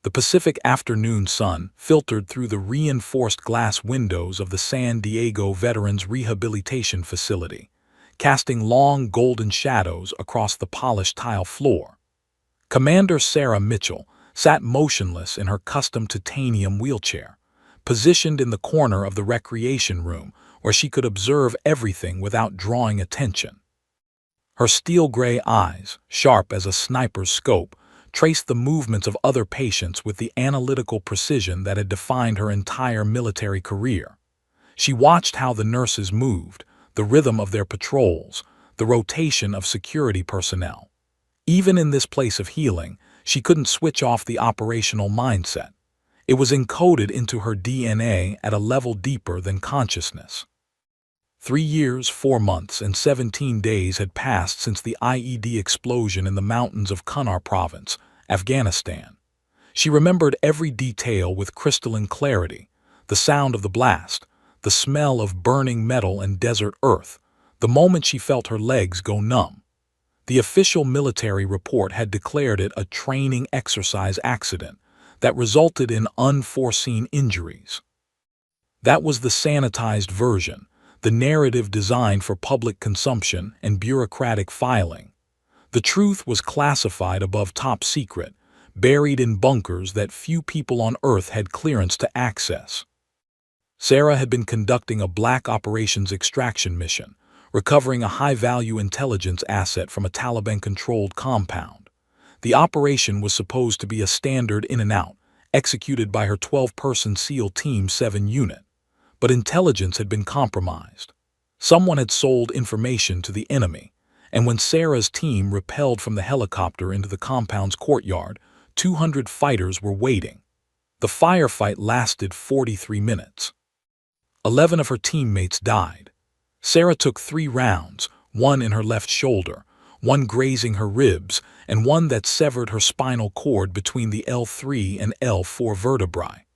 The Pacific afternoon sun filtered through the reinforced glass windows of the San Diego Veterans Rehabilitation Facility, casting long golden shadows across the polished tile floor. Commander Sarah Mitchell sat motionless in her custom titanium wheelchair, positioned in the corner of the recreation room where she could observe everything without drawing attention. Her steel-gray eyes, sharp as a sniper's scope, traced the movements of other patients with the analytical precision that had defined her entire military career. She watched how the nurses moved, the rhythm of their patrols, the rotation of security personnel. Even in this place of healing, she couldn't switch off the operational mindset. It was encoded into her DNA at a level deeper than consciousness. 3 years, 4 months, and 17 days had passed since the IED explosion in the mountains of Kunar Province, Afghanistan. She remembered every detail with crystalline clarity: the sound of the blast, the smell of burning metal and desert earth, the moment she felt her legs go numb. The official military report had declared it a training exercise accident that resulted in unforeseen injuries. That was the sanitized version, the narrative designed for public consumption and bureaucratic filing. The truth was classified above top secret, buried in bunkers that few people on Earth had clearance to access. Sarah had been conducting a black operations extraction mission, recovering a high-value intelligence asset from a Taliban-controlled compound. The operation was supposed to be a standard in and out, executed by her 12-person SEAL Team 7 unit. But intelligence had been compromised. Someone had sold information to the enemy, and when Sarah's team rappelled from the helicopter into the compound's courtyard, 200 fighters were waiting. The firefight lasted 43 minutes. 11 of her teammates died. Sarah took 3 rounds, one in her left shoulder, one grazing her ribs, and one that severed her spinal cord between the L3 and L4 vertebrae.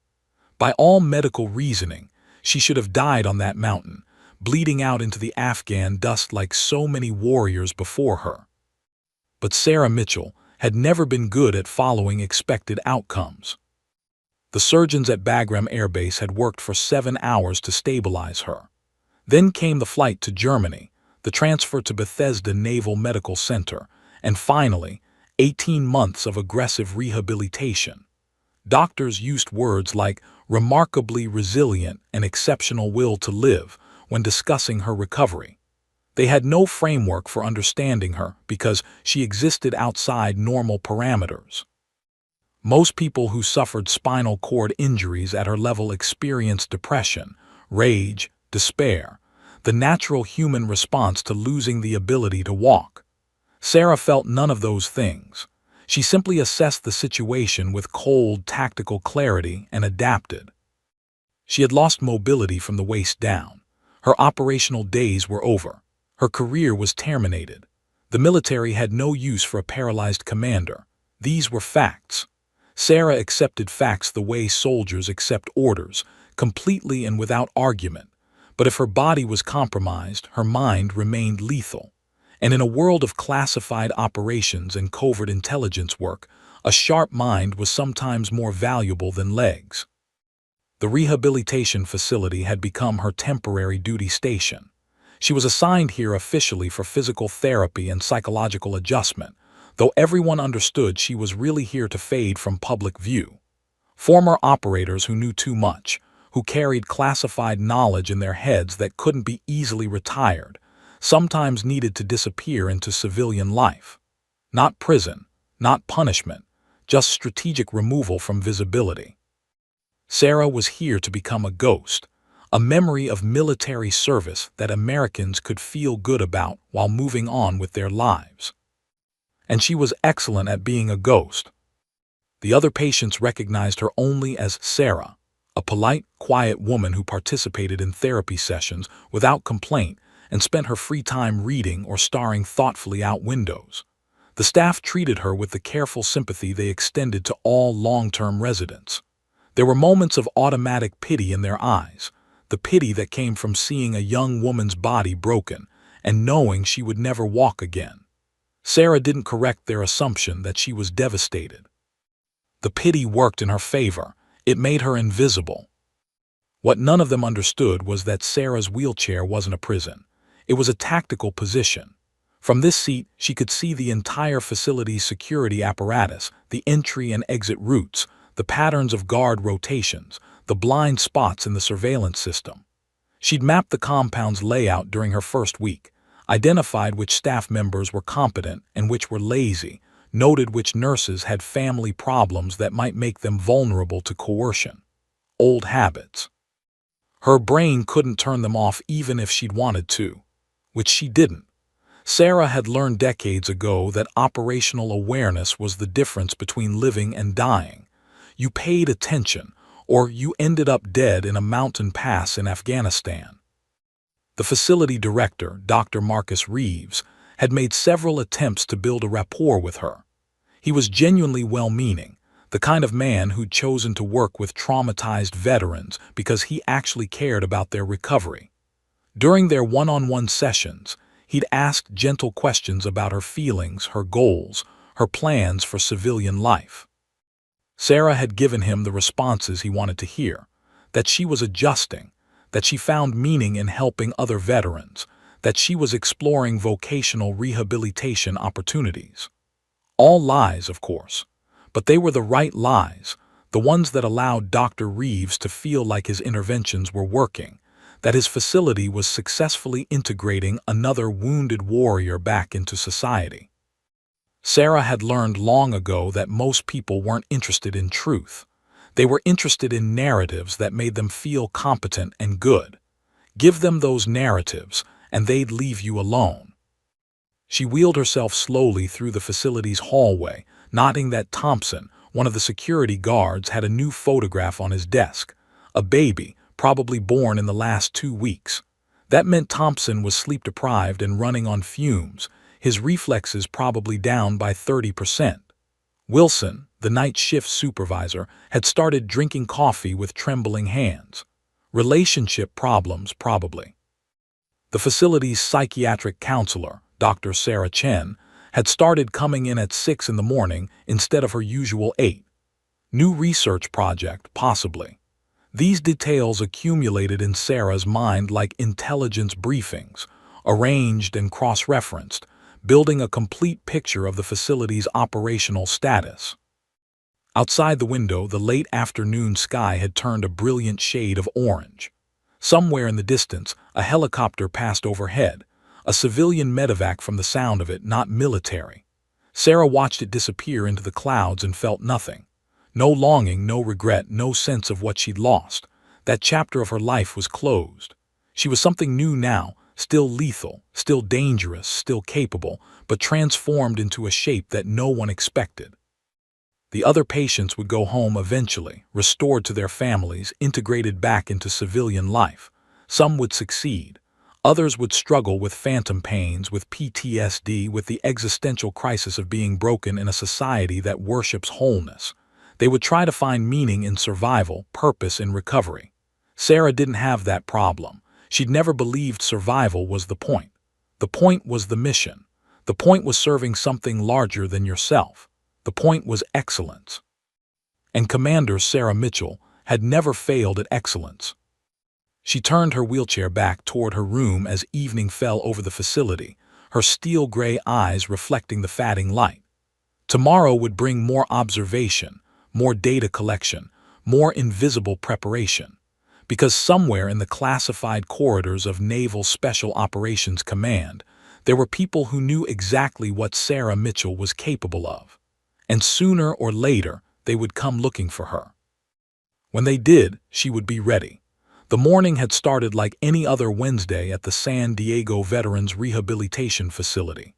By all medical reasoning, she should have died on that mountain, bleeding out into the Afghan dust like so many warriors before her. But Sarah Mitchell had never been good at following expected outcomes. The surgeons at Bagram Air Base had worked for 7 hours to stabilize her. Then came the flight to Germany, the transfer to Bethesda Naval Medical Center, and finally, 18 months of aggressive rehabilitation. Doctors used words like remarkably resilient and exceptional will to live when discussing her recovery. They had no framework for understanding her because she existed outside normal parameters. Most people who suffered spinal cord injuries at her level experienced depression, rage, despair, the natural human response to losing the ability to walk. Sarah felt none of those things. She simply assessed the situation with cold, tactical clarity and adapted. She had lost mobility from the waist down. Her operational days were over. Her career was terminated. The military had no use for a paralyzed commander. These were facts. Sarah accepted facts the way soldiers accept orders, completely and without argument. But if her body was compromised, her mind remained lethal. And in a world of classified operations and covert intelligence work, a sharp mind was sometimes more valuable than legs. The rehabilitation facility had become her temporary duty station. She was assigned here officially for physical therapy and psychological adjustment, though everyone understood she was really here to fade from public view. Former operators who knew too much, who carried classified knowledge in their heads that couldn't be easily retired, sometimes needed to disappear into civilian life. Not prison, not punishment, just strategic removal from visibility. Sarah was here to become a ghost, a memory of military service that Americans could feel good about while moving on with their lives. And she was excellent at being a ghost. The other patients recognized her only as Sarah, a polite, quiet woman who participated in therapy sessions without complaint and spent her free time reading or staring thoughtfully out windows. The staff treated her with the careful sympathy they extended to all long-term residents. There were moments of automatic pity in their eyes, the pity that came from seeing a young woman's body broken and knowing she would never walk again. Sarah didn't correct their assumption that she was devastated. The pity worked in her favor. It made her invisible. What none of them understood was that Sarah's wheelchair wasn't a prison. It was a tactical position. From this seat, she could see the entire facility's security apparatus, the entry and exit routes, the patterns of guard rotations, the blind spots in the surveillance system. She'd mapped the compound's layout during her first week, identified which staff members were competent and which were lazy, noted which nurses had family problems that might make them vulnerable to coercion. Old habits. Her brain couldn't turn them off even if she'd wanted to, which she didn't. Sarah had learned decades ago that operational awareness was the difference between living and dying. You paid attention, or you ended up dead in a mountain pass in Afghanistan. The facility director, Dr. Marcus Reeves, had made several attempts to build a rapport with her. He was genuinely well-meaning, the kind of man who'd chosen to work with traumatized veterans because he actually cared about their recovery. During their one-on-one sessions, he'd asked gentle questions about her feelings, her goals, her plans for civilian life. Sarah had given him the responses he wanted to hear, that she was adjusting, that she found meaning in helping other veterans, that she was exploring vocational rehabilitation opportunities. All lies, of course, but they were the right lies, the ones that allowed Dr. Reeves to feel like his interventions were working, that his facility was successfully integrating another wounded warrior back into society. Sarah had learned long ago that most people weren't interested in truth. They were interested in narratives that made them feel competent and good. Give them those narratives, and they'd leave you alone. She wheeled herself slowly through the facility's hallway, noting that Thompson, one of the security guards, had a new photograph on his desk. A baby, probably born in the last 2 weeks. That meant Thompson was sleep-deprived and running on fumes, his reflexes probably down by 30%. Wilson, the night shift supervisor, had started drinking coffee with trembling hands. Relationship problems, probably. The facility's psychiatric counselor, Dr. Sarah Chen, had started coming in at 6 in the morning instead of her usual 8. New research project, possibly. These details accumulated in Sarah's mind like intelligence briefings, arranged and cross-referenced, building a complete picture of the facility's operational status. Outside the window, the late afternoon sky had turned a brilliant shade of orange. Somewhere in the distance, a helicopter passed overhead, a civilian medevac from the sound of it, not military. Sarah watched it disappear into the clouds and felt nothing. No longing, no regret, no sense of what she'd lost. That chapter of her life was closed. She was something new now, still lethal, still dangerous, still capable, but transformed into a shape that no one expected. The other patients would go home eventually, restored to their families, integrated back into civilian life. Some would succeed. Others would struggle with phantom pains, with PTSD, with the existential crisis of being broken in a society that worships wholeness. They would try to find meaning in survival, purpose in recovery. Sarah didn't have that problem. She'd never believed survival was the point. The point was the mission. The point was serving something larger than yourself. The point was excellence. And Commander Sarah Mitchell had never failed at excellence. She turned her wheelchair back toward her room as evening fell over the facility, her steel-gray eyes reflecting the fading light. Tomorrow would bring more observation, more data collection, more invisible preparation. Because somewhere in the classified corridors of Naval Special Operations Command, there were people who knew exactly what Sarah Mitchell was capable of. And sooner or later, they would come looking for her. When they did, she would be ready. The morning had started like any other Wednesday at the San Diego Veterans Rehabilitation Facility.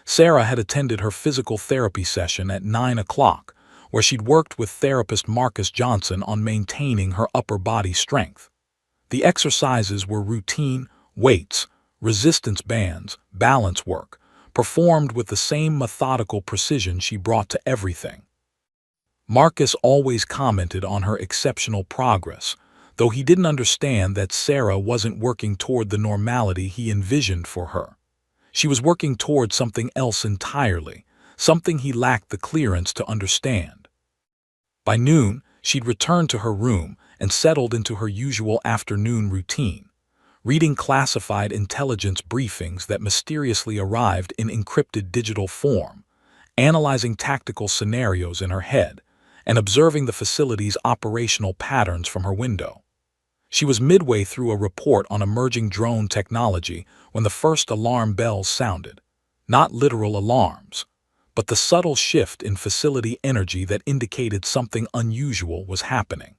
Sarah had attended her physical therapy session at 9 o'clock, where she'd worked with therapist Marcus Johnson on maintaining her upper body strength. The exercises were routine, weights, resistance bands, balance work, performed with the same methodical precision she brought to everything. Marcus always commented on her exceptional progress, though he didn't understand that Sarah wasn't working toward the normality he envisioned for her. She was working toward something else entirely, something he lacked the clearance to understand. By noon, she'd returned to her room and settled into her usual afternoon routine, reading classified intelligence briefings that mysteriously arrived in encrypted digital form, analyzing tactical scenarios in her head, and observing the facility's operational patterns from her window. She was midway through a report on emerging drone technology when the first alarm bells sounded. Not literal alarms, but the subtle shift in facility energy that indicated something unusual was happening.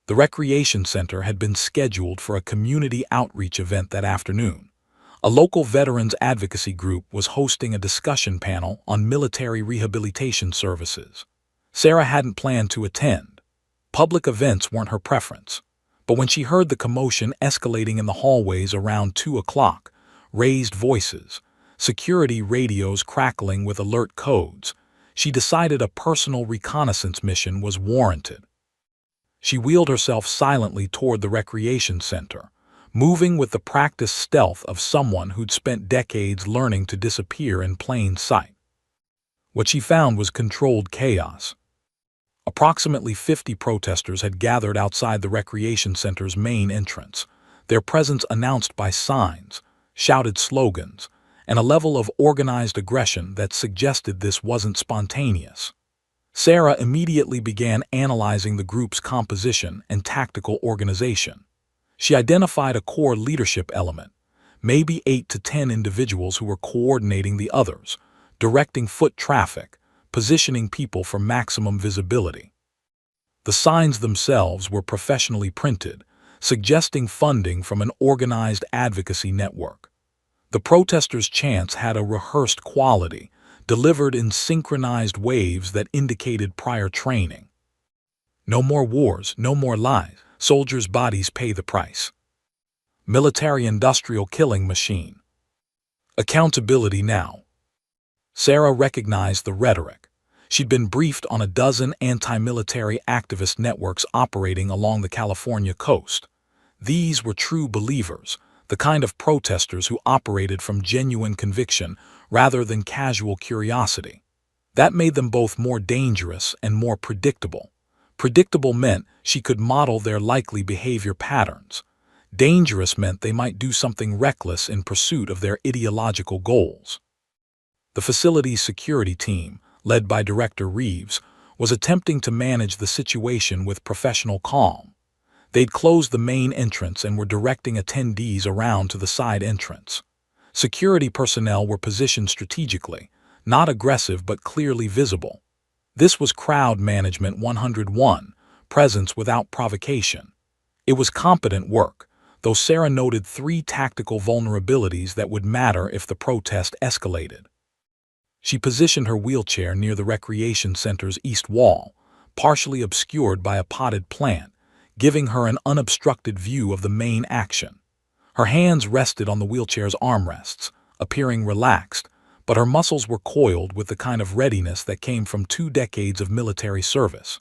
The recreation center had been scheduled for a community outreach event that afternoon. A local veterans advocacy group was hosting a discussion panel on military rehabilitation services. Sarah hadn't planned to attend. Public events weren't her preference. But when she heard the commotion escalating in the hallways around 2 o'clock, raised voices, security radios crackling with alert codes, she decided a personal reconnaissance mission was warranted. She wheeled herself silently toward the recreation center, moving with the practiced stealth of someone who'd spent decades learning to disappear in plain sight. What she found was controlled chaos. Approximately 50 protesters had gathered outside the recreation center's main entrance, their presence announced by signs, shouted slogans, and a level of organized aggression that suggested this wasn't spontaneous. Sarah immediately began analyzing the group's composition and tactical organization. She identified a core leadership element, maybe 8 to 10 individuals who were coordinating the others, directing foot traffic, positioning people for maximum visibility. The signs themselves were professionally printed, suggesting funding from an organized advocacy network. The protesters' chants had a rehearsed quality, delivered in synchronized waves that indicated prior training. No more wars, no more lies, soldiers' bodies pay the price. Military-industrial killing machine. Accountability now. Sarah recognized the rhetoric. She'd been briefed on a dozen anti-military activist networks operating along the California coast. These were true believers, the kind of protesters who operated from genuine conviction rather than casual curiosity. That made them both more dangerous and more predictable. Predictable meant she could model their likely behavior patterns. Dangerous meant they might do something reckless in pursuit of their ideological goals. The facility's security team, led by Director Reeves, was attempting to manage the situation with professional calm. They'd closed the main entrance and were directing attendees around to the side entrance. Security personnel were positioned strategically, not aggressive but clearly visible. This was crowd management 101, presence without provocation. It was competent work, though Sarah noted 3 tactical vulnerabilities that would matter if the protest escalated. She positioned her wheelchair near the recreation center's east wall, partially obscured by a potted plant, giving her an unobstructed view of the main action. Her hands rested on the wheelchair's armrests, appearing relaxed, but her muscles were coiled with the kind of readiness that came from 2 decades of military service.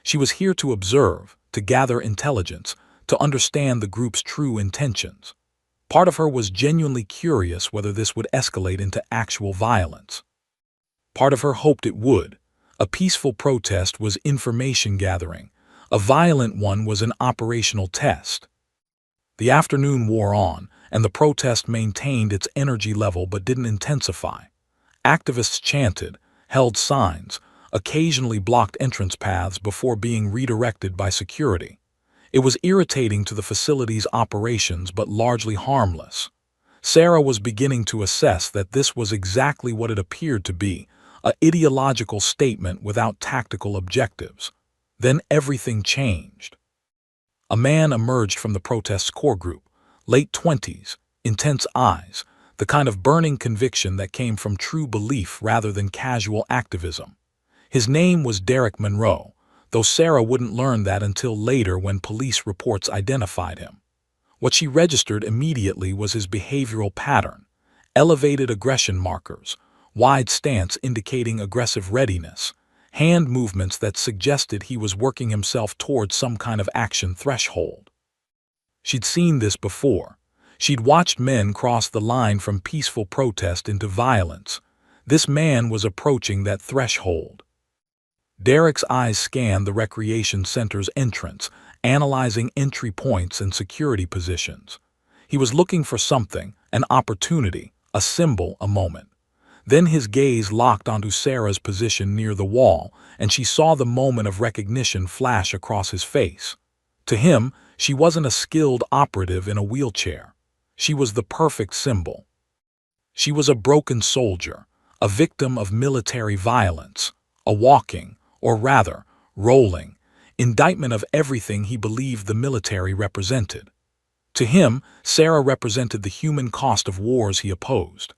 She was here to observe, to gather intelligence, to understand the group's true intentions. Part of her was genuinely curious whether this would escalate into actual violence. Part of her hoped it would. A peaceful protest was information gathering. A violent one was an operational test. The afternoon wore on, and the protest maintained its energy level but didn't intensify. Activists chanted, held signs, occasionally blocked entrance paths before being redirected by security. It was irritating to the facility's operations but largely harmless. Sarah was beginning to assess that this was exactly what it appeared to be, an ideological statement without tactical objectives. Then everything changed. A man emerged from the protest's core group, late 20s, intense eyes, the kind of burning conviction that came from true belief rather than casual activism. His name was Derek Monroe, though Sarah wouldn't learn that until later when police reports identified him. What she registered immediately was his behavioral pattern: elevated aggression markers, wide stance indicating aggressive readiness, hand movements that suggested he was working himself towards some kind of action threshold. She'd seen this before. She'd watched men cross the line from peaceful protest into violence. This man was approaching that threshold. Derek's eyes scanned the recreation center's entrance, analyzing entry points and security positions. He was looking for something, an opportunity, a symbol, a moment. Then his gaze locked onto Sarah's position near the wall, and she saw the moment of recognition flash across his face. To him, she wasn't a skilled operative in a wheelchair. She was the perfect symbol. She was a broken soldier, a victim of military violence, a walking, or rather, rolling, indictment of everything he believed the military represented. To him, Sarah represented the human cost of wars he opposed.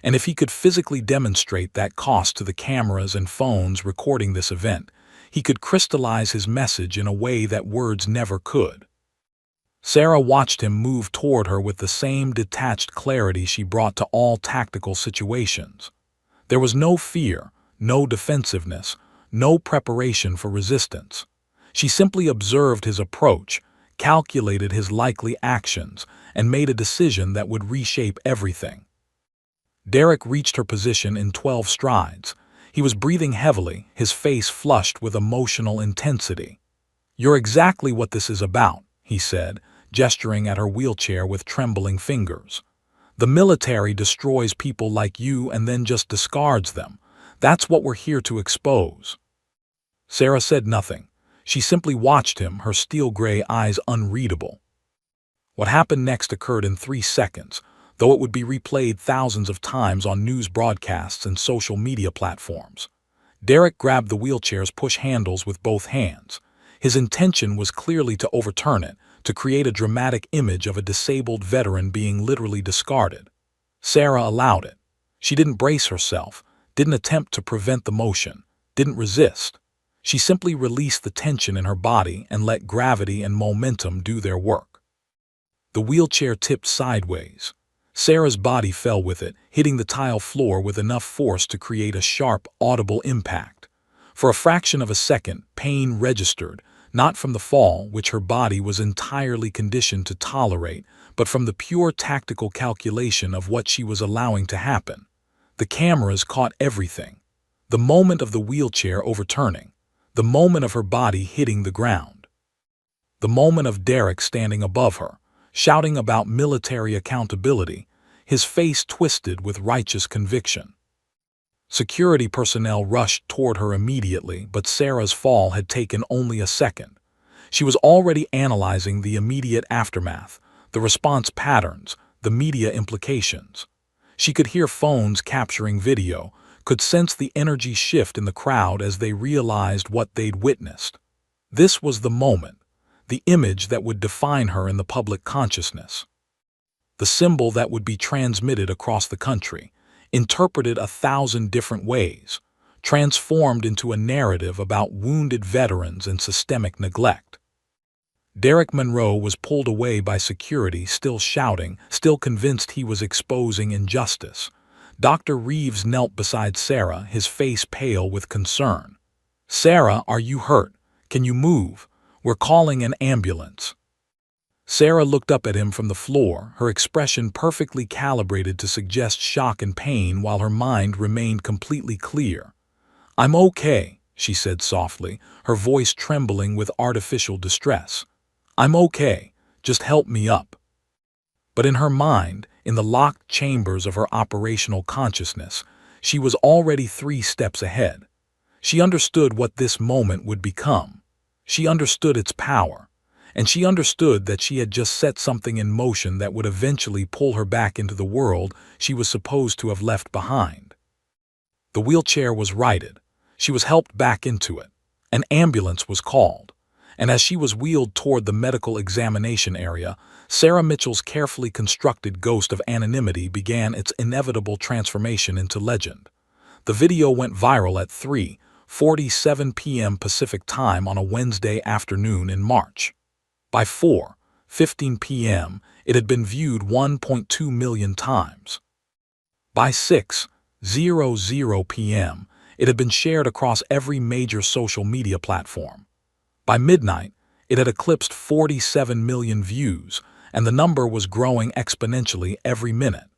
And if he could physically demonstrate that cost to the cameras and phones recording this event, he could crystallize his message in a way that words never could. Sarah watched him move toward her with the same detached clarity she brought to all tactical situations. There was no fear, no defensiveness, no preparation for resistance. She simply observed his approach, calculated his likely actions, and made a decision that would reshape everything. Derek reached her position in 12 strides. He was breathing heavily, his face flushed with emotional intensity. "You're exactly what this is about," he said, gesturing at her wheelchair with trembling fingers. "The military destroys people like you and then just discards them. That's what we're here to expose." Sarah said nothing. She simply watched him, her steel-gray eyes unreadable. What happened next occurred in 3 seconds, though it would be replayed thousands of times on news broadcasts and social media platforms. Derek grabbed the wheelchair's push handles with both hands. His intention was clearly to overturn it, to create a dramatic image of a disabled veteran being literally discarded. Sarah allowed it. She didn't brace herself, didn't attempt to prevent the motion, didn't resist. She simply released the tension in her body and let gravity and momentum do their work. The wheelchair tipped sideways. Sarah's body fell with it, hitting the tile floor with enough force to create a sharp, audible impact. For a fraction of a second, pain registered, not from the fall, which her body was entirely conditioned to tolerate, but from the pure tactical calculation of what she was allowing to happen. The cameras caught everything. The moment of the wheelchair overturning. The moment of her body hitting the ground. The moment of Derek standing above her, shouting about military accountability, his face twisted with righteous conviction. Security personnel rushed toward her immediately, but Sarah's fall had taken only a second. She was already analyzing the immediate aftermath, the response patterns, the media implications. She could hear phones capturing video, could sense the energy shift in the crowd as they realized what they'd witnessed. This was the moment, the image that would define her in the public consciousness. The symbol that would be transmitted across the country, interpreted 1,000 different ways, transformed into a narrative about wounded veterans and systemic neglect. Derek Monroe was pulled away by security, still shouting, still convinced he was exposing injustice. Dr. Reeves knelt beside Sarah, his face pale with concern. "Sarah, are you hurt? Can you move? We're calling an ambulance." Sarah looked up at him from the floor, her expression perfectly calibrated to suggest shock and pain while her mind remained completely clear. "I'm okay," she said softly, her voice trembling with artificial distress. "I'm okay, just help me up." But in her mind, in the locked chambers of her operational consciousness, she was already 3 steps ahead. She understood what this moment would become. She understood its power. And she understood that she had just set something in motion that would eventually pull her back into the world she was supposed to have left behind. The wheelchair was righted. She was helped back into it. An ambulance was called. And as she was wheeled toward the medical examination area, Sarah Mitchell's carefully constructed ghost of anonymity began its inevitable transformation into legend. The video went viral at 3:47 p.m. Pacific Time on a Wednesday afternoon in March. By 4:15 p.m., it had been viewed 1.2 million times. By 6:00 p.m., it had been shared across every major social media platform. By midnight, it had eclipsed 47 million views, and the number was growing exponentially every minute.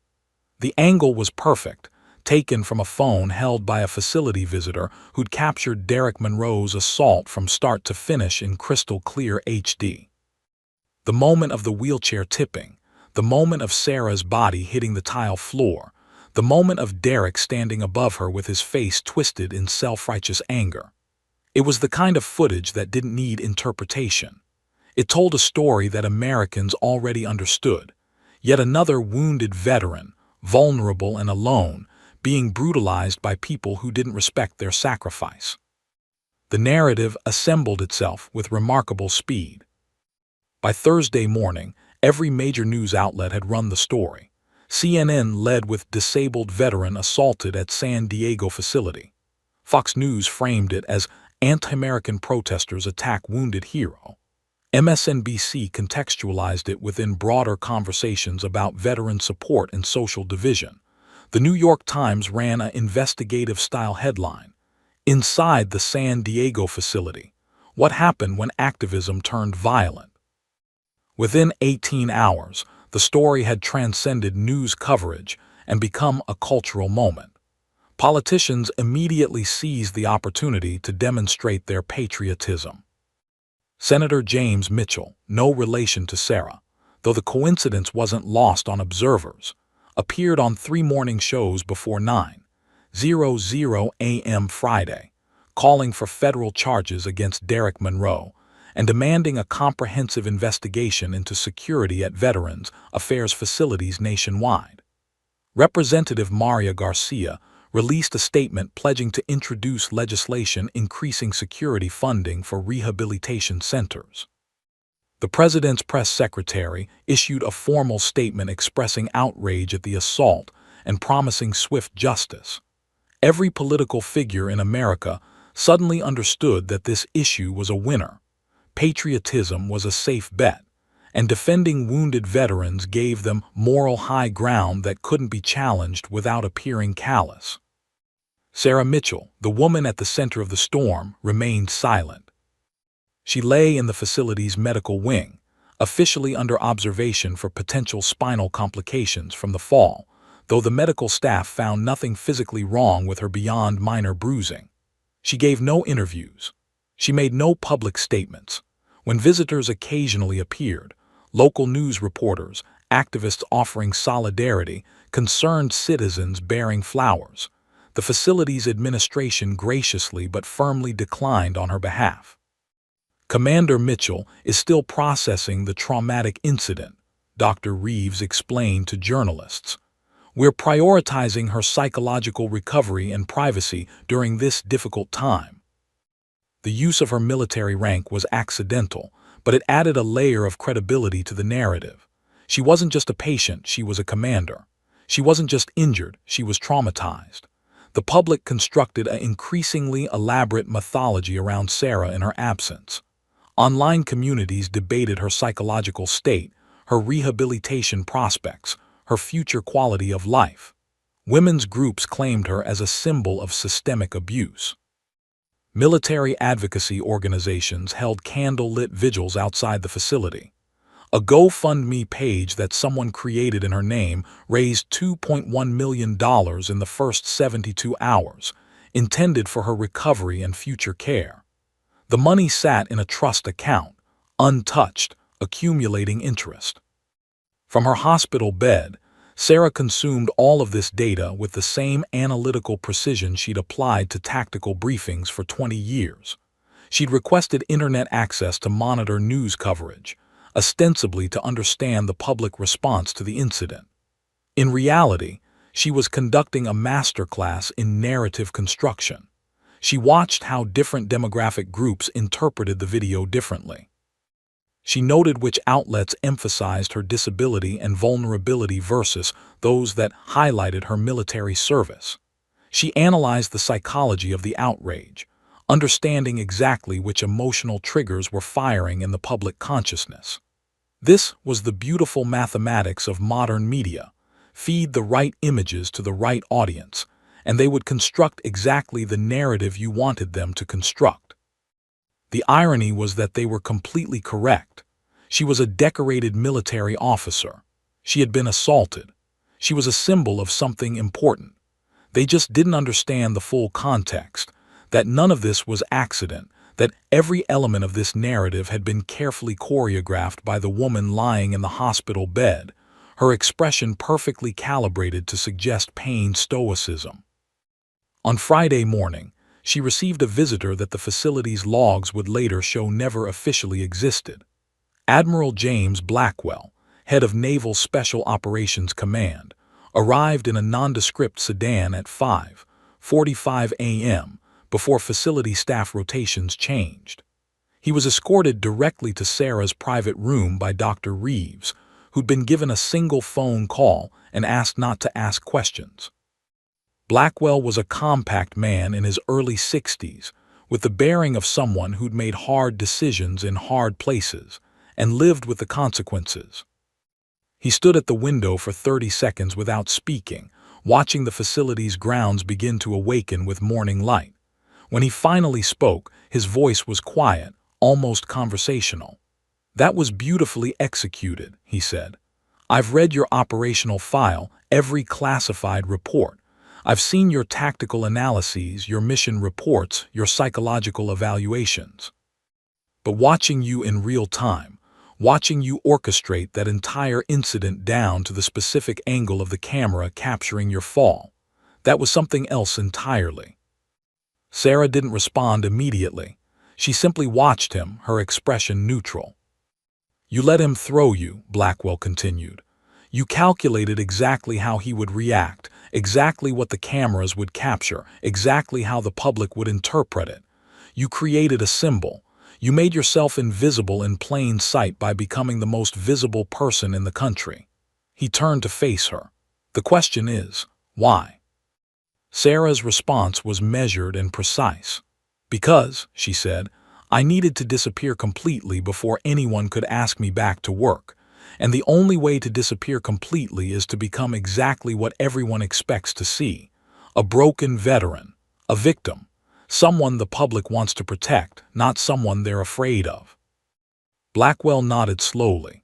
The angle was perfect, taken from a phone held by a facility visitor who'd captured Derek Monroe's assault from start to finish in crystal clear HD. The moment of the wheelchair tipping, the moment of Sarah's body hitting the tile floor, the moment of Derek standing above her with his face twisted in self-righteous anger. It was the kind of footage that didn't need interpretation. It told a story that Americans already understood. Yet another wounded veteran, vulnerable and alone, being brutalized by people who didn't respect their sacrifice. The narrative assembled itself with remarkable speed. By Thursday morning, every major news outlet had run the story. CNN led with disabled veteran assaulted at San Diego facility. Fox News framed it as anti-American protesters attack wounded hero. MSNBC contextualized it within broader conversations about veteran support and social division. The New York Times ran an investigative-style headline, "Inside the San Diego facility, what happened when activism turned violent?" Within 18 hours, the story had transcended news coverage and become a cultural moment. Politicians immediately seized the opportunity to demonstrate their patriotism. Senator James Mitchell, no relation to Sarah, though the coincidence wasn't lost on observers, appeared on 3 morning shows before 9:00 a.m. Friday, calling for federal charges against Derek Monroe and demanding a comprehensive investigation into security at Veterans Affairs facilities nationwide. Representative Maria Garcia released a statement pledging to introduce legislation increasing security funding for rehabilitation centers. The president's press secretary issued a formal statement expressing outrage at the assault and promising swift justice. Every political figure in America suddenly understood that this issue was a winner. Patriotism was a safe bet, and defending wounded veterans gave them moral high ground that couldn't be challenged without appearing callous. Sarah Mitchell, the woman at the center of the storm, remained silent. She lay in the facility's medical wing, officially under observation for potential spinal complications from the fall, though the medical staff found nothing physically wrong with her beyond minor bruising. She gave no interviews. She made no public statements. When visitors occasionally appeared, local news reporters, activists offering solidarity, concerned citizens bearing flowers, the facility's administration graciously but firmly declined on her behalf. Commander Mitchell is still processing the traumatic incident, Dr. Reeves explained to journalists. We're prioritizing her psychological recovery and privacy during this difficult time. The use of her military rank was accidental, but it added a layer of credibility to the narrative. She wasn't just a patient, she was a commander. She wasn't just injured, she was traumatized. The public constructed an increasingly elaborate mythology around Sarah in her absence. Online communities debated her psychological state, her rehabilitation prospects, her future quality of life. Women's groups claimed her as a symbol of systemic abuse. Military advocacy organizations held candle-lit vigils outside the facility. A GoFundMe page that someone created in her name raised $2.1 million in the first 72 hours, intended for her recovery and future care. The money sat in a trust account, untouched, accumulating interest. From her hospital bed, Sarah consumed all of this data with the same analytical precision she'd applied to tactical briefings for 20 years. She'd requested internet access to monitor news coverage, ostensibly to understand the public response to the incident. In reality, she was conducting a masterclass in narrative construction. She watched how different demographic groups interpreted the video differently. She noted which outlets emphasized her disability and vulnerability versus those that highlighted her military service. She analyzed the psychology of the outrage, understanding exactly which emotional triggers were firing in the public consciousness. This was the beautiful mathematics of modern media. Feed the right images to the right audience, and they would construct exactly the narrative you wanted them to construct. The irony was that they were completely correct. She was a decorated military officer. She had been assaulted. She was a symbol of something important. They just didn't understand the full context, that none of this was accident, that every element of this narrative had been carefully choreographed by the woman lying in the hospital bed, her expression perfectly calibrated to suggest pained stoicism. On Friday morning, she received a visitor that the facility's logs would later show never officially existed. Admiral James Blackwell, head of Naval Special Operations Command, arrived in a nondescript sedan at 5:45 a.m. before facility staff rotations changed. He was escorted directly to Sarah's private room by Dr. Reeves, who'd been given a single phone call and asked not to ask questions. Blackwell was a compact man in his early 60s, with the bearing of someone who'd made hard decisions in hard places and lived with the consequences. He stood at the window for 30 seconds without speaking, watching the facility's grounds begin to awaken with morning light. When he finally spoke, his voice was quiet, almost conversational. "That was beautifully executed," he said. "I've read your operational file, every classified report. I've seen your tactical analyses, your mission reports, your psychological evaluations. But watching you in real time, watching you orchestrate that entire incident down to the specific angle of the camera capturing your fall, that was something else entirely." Sarah didn't respond immediately. She simply watched him, her expression neutral. "You let him throw you," Blackwell continued. "You calculated exactly how he would react, exactly what the cameras would capture, exactly how the public would interpret it. You created a symbol. You made yourself invisible in plain sight by becoming the most visible person in the country." He turned to face her. "The question is, why?" Sarah's response was measured and precise. "Because," she said, "I needed to disappear completely before anyone could ask me back to work. And the only way to disappear completely is to become exactly what everyone expects to see: a broken veteran, a victim, someone the public wants to protect, not someone they're afraid of." Blackwell nodded slowly.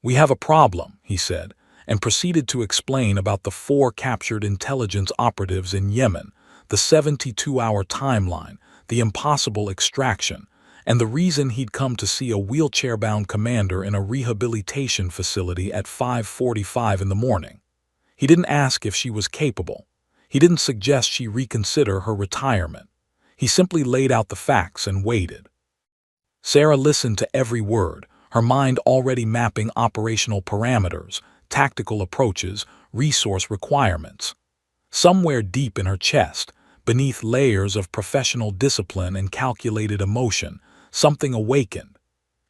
"We have a problem," he said, and proceeded to explain about the 4 captured intelligence operatives in Yemen, the 72-hour timeline, the impossible extraction, and the reason he'd come to see a wheelchair-bound commander in a rehabilitation facility at 5:45 in the morning. He didn't ask if she was capable. He didn't suggest she reconsider her retirement. He simply laid out the facts and waited. Sarah listened to every word, her mind already mapping operational parameters, tactical approaches, resource requirements. Somewhere deep in her chest, beneath layers of professional discipline and calculated emotion, something awakened.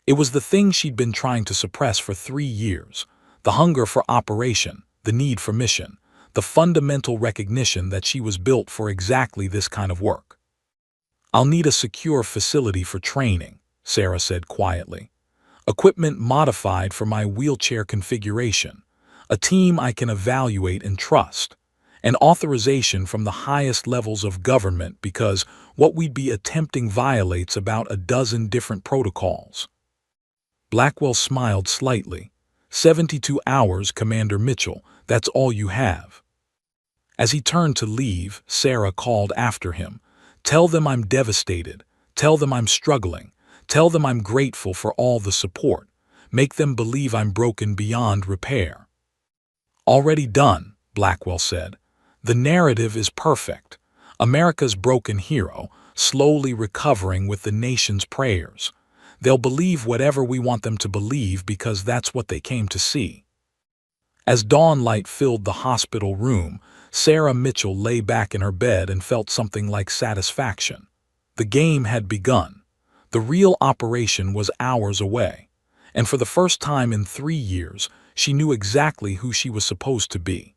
It was the thing she'd been trying to suppress for 3 years: the hunger for operation, the need for mission, the fundamental recognition that she was built for exactly this kind of work. "I'll need a secure facility for training," Sarah said quietly. "Equipment modified for my wheelchair configuration. A team I can evaluate and trust. And authorization from the highest levels of government, because what we'd be attempting violates about a dozen different protocols." Blackwell smiled slightly. 72 hours, Commander Mitchell, that's all you have." As he turned to leave, Sarah called after him. "Tell them I'm devastated. Tell them I'm struggling. Tell them I'm grateful for all the support. Make them believe I'm broken beyond repair." "Already done," Blackwell said. "The narrative is perfect. America's broken hero, slowly recovering with the nation's prayers. They'll believe whatever we want them to believe because that's what they came to see." As dawnlight filled the hospital room, Sarah Mitchell lay back in her bed and felt something like satisfaction. The game had begun. The real operation was hours away. And for the first time in 3 years, she knew exactly who she was supposed to be.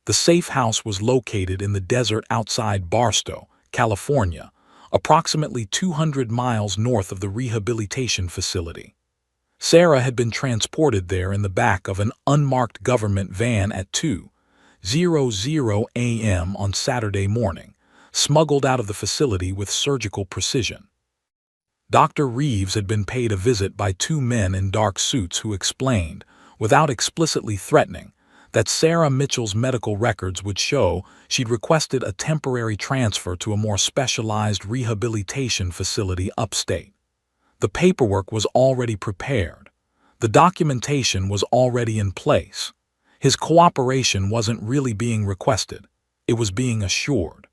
The safe house was located in the desert outside Barstow, California, approximately 200 miles north of the rehabilitation facility. Sarah had been transported there in the back of an unmarked government van at 2:00 a.m. on Saturday morning, smuggled out of the facility with surgical precision. Dr. Reeves had been paid a visit by 2 men in dark suits who explained, without explicitly threatening, that Sarah Mitchell's medical records would show she'd requested a temporary transfer to a more specialized rehabilitation facility upstate. The paperwork was already prepared. The documentation was already in place. His cooperation wasn't really being requested. It was being assured.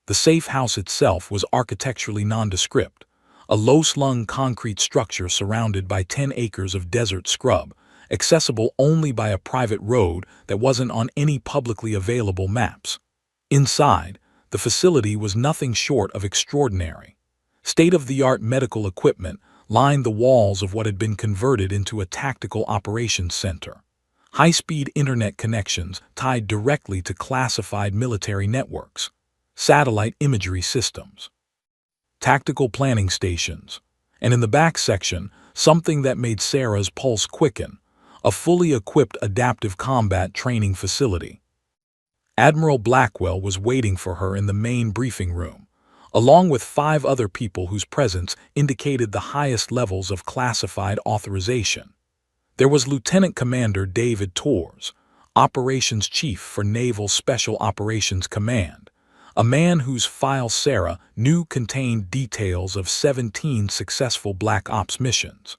The safe house itself was architecturally nondescript, a low-slung concrete structure surrounded by 10 acres of desert scrub, accessible only by a private road that wasn't on any publicly available maps. Inside, the facility was nothing short of extraordinary. State-of-the-art medical equipment lined the walls of what had been converted into a tactical operations center. High-speed internet connections tied directly to classified military networks, satellite imagery systems, tactical planning stations, and in the back section, something that made Sarah's pulse quicken, a fully equipped adaptive combat training facility. Admiral Blackwell was waiting for her in the main briefing room, along with 5 other people whose presence indicated the highest levels of classified authorization. There was Lieutenant Commander David Torres, Operations Chief for Naval Special Operations Command, a man whose file Sarah knew contained details of 17 successful Black Ops missions.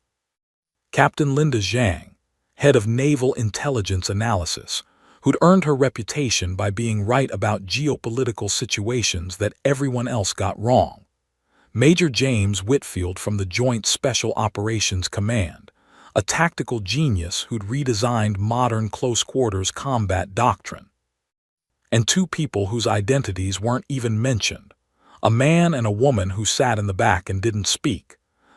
Captain Linda Zhang, head of Naval Intelligence Analysis, who'd earned her reputation by being right about geopolitical situations that everyone else got wrong. Major James Whitfield from the Joint Special Operations Command, a tactical genius who'd redesigned modern close-quarters combat doctrine. And 2 people whose identities weren't even mentioned, a man and a woman who sat in the back and didn't speak,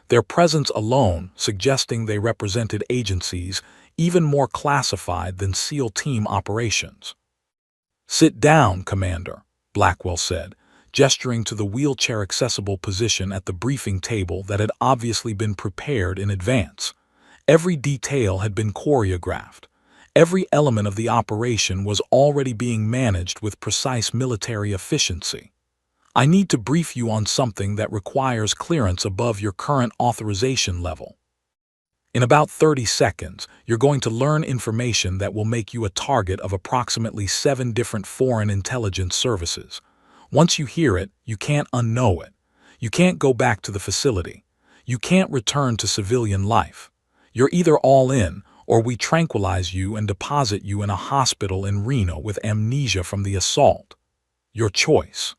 their presence alone suggesting they represented agencies even more classified than SEAL team operations. "Sit down, Commander," Blackwell said, gesturing to the wheelchair-accessible position at the briefing table that had obviously been prepared in advance. Every detail had been choreographed. Every element of the operation was already being managed with precise military efficiency. "I need to brief you on something that requires clearance above your current authorization level. In about 30 seconds, you're going to learn information that will make you a target of approximately 7 different foreign intelligence services. Once you hear it, you can't unknow it. You can't go back to the facility. You can't return to civilian life. You're either all in, or we tranquilize you and deposit you in a hospital in Reno with amnesia from the assault. Your choice."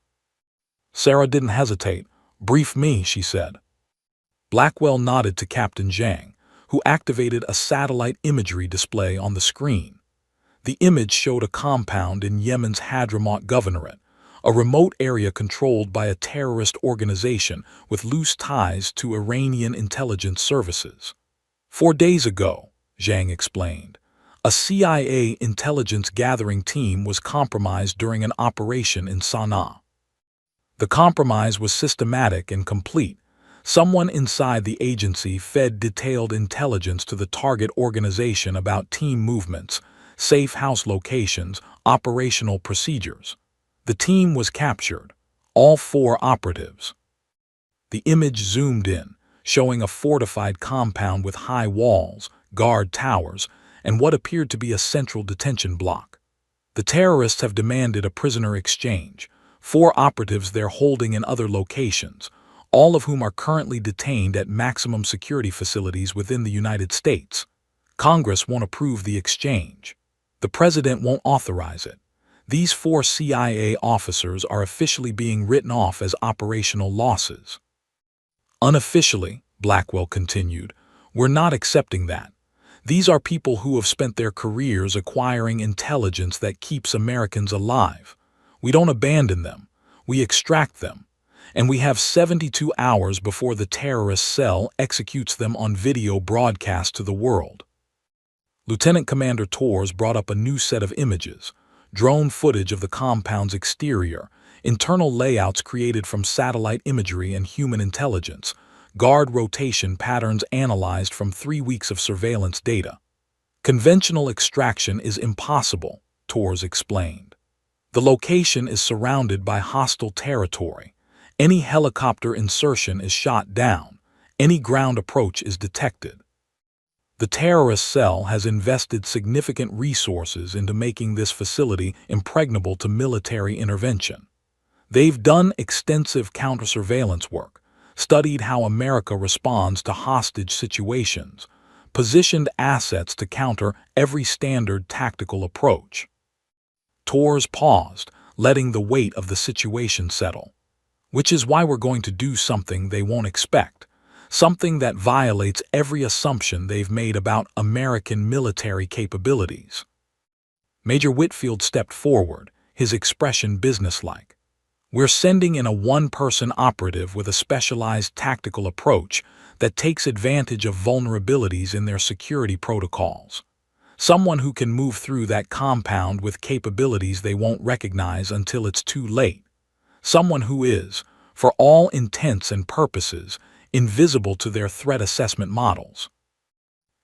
Sarah didn't hesitate. "Brief me," she said. Blackwell nodded to Captain Zhang, who activated a satellite imagery display on the screen. The image showed a compound in Yemen's Hadramaut Governorate, a remote area controlled by a terrorist organization with loose ties to Iranian intelligence services. 4 days ago, Zhang explained, a CIA intelligence gathering team was compromised during an operation in Sana'a. The compromise was systematic and complete. Someone inside the agency fed detailed intelligence to the target organization about team movements, safe house locations, operational procedures. The team was captured, all 4 operatives. The image zoomed in, showing a fortified compound with high walls, guard towers, and what appeared to be a central detention block. The terrorists have demanded a prisoner exchange, 4 operatives they're holding in other locations, all of whom are currently detained at maximum security facilities within the United States. Congress won't approve the exchange. The president won't authorize it. These 4 CIA officers are officially being written off as operational losses. Unofficially, Blackwell continued, we're not accepting that. These are people who have spent their careers acquiring intelligence that keeps Americans alive. We don't abandon them. We extract them. And we have 72 hours before the terrorist cell executes them on video broadcast to the world. Lieutenant Commander Torres brought up a new set of images, drone footage of the compound's exterior, internal layouts created from satellite imagery and human intelligence, guard rotation patterns analyzed from 3 weeks of surveillance data. Conventional extraction is impossible, Torres explained. The location is surrounded by hostile territory. Any helicopter insertion is shot down. Any ground approach is detected. The terrorist cell has invested significant resources into making this facility impregnable to military intervention. They've done extensive counter-surveillance work, studied how America responds to hostage situations, positioned assets to counter every standard tactical approach. Tours paused, letting the weight of the situation settle. Which is why we're going to do something they won't expect, something that violates every assumption they've made about American military capabilities. Major Whitfield stepped forward, his expression businesslike. We're sending in a one-person operative with a specialized tactical approach that takes advantage of vulnerabilities in their security protocols. Someone who can move through that compound with capabilities they won't recognize until it's too late. Someone who is, for all intents and purposes, invisible to their threat assessment models.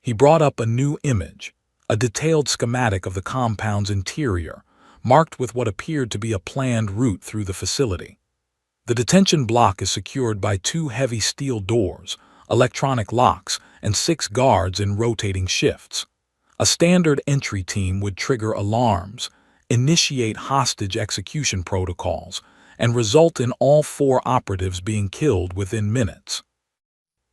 He brought up a new image, a detailed schematic of the compound's interior, marked with what appeared to be a planned route through the facility. The detention block is secured by 2 heavy steel doors, electronic locks, and 6 guards in rotating shifts. A standard entry team would trigger alarms, initiate hostage execution protocols, and result in all 4 operatives being killed within minutes.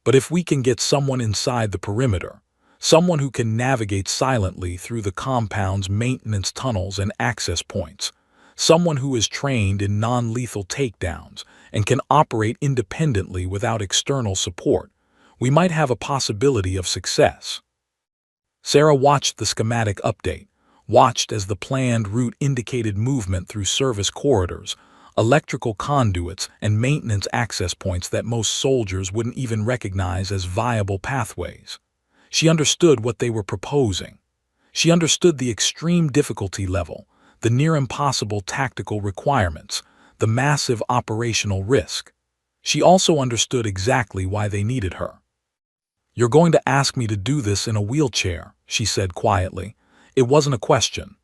But if we can get someone inside the perimeter, someone who can navigate silently through the compound's maintenance tunnels and access points, someone who is trained in non-lethal takedowns and can operate independently without external support, we might have a possibility of success. Sarah watched the schematic update, watched as the planned route indicated movement through service corridors, electrical conduits, and maintenance access points that most soldiers wouldn't even recognize as viable pathways. She understood what they were proposing. She understood the extreme difficulty level, the near-impossible tactical requirements, the massive operational risk. She also understood exactly why they needed her. "You're going to ask me to do this in a wheelchair," she said quietly. It wasn't a question.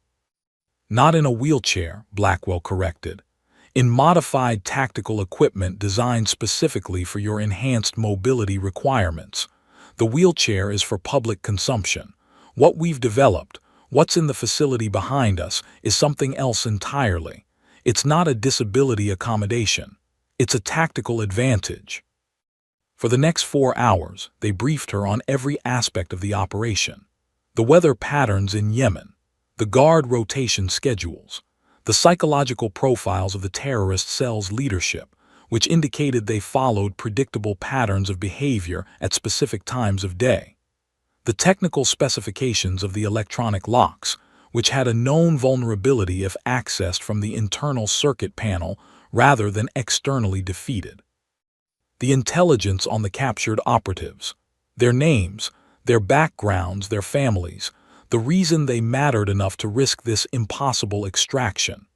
"Not in a wheelchair," Blackwell corrected. "In modified tactical equipment designed specifically for your enhanced mobility requirements. The wheelchair is for public consumption. What we've developed, what's in the facility behind us, is something else entirely. It's not a disability accommodation. It's a tactical advantage." For the next 4 hours, they briefed her on every aspect of the operation. The weather patterns in Yemen, the guard rotation schedules, the psychological profiles of the terrorist cell's leadership, which indicated they followed predictable patterns of behavior at specific times of day. The technical specifications of the electronic locks, which had a known vulnerability if accessed from the internal circuit panel rather than externally defeated. The intelligence on the captured operatives, their names, their backgrounds, their families, the reason they mattered enough to risk this impossible extraction.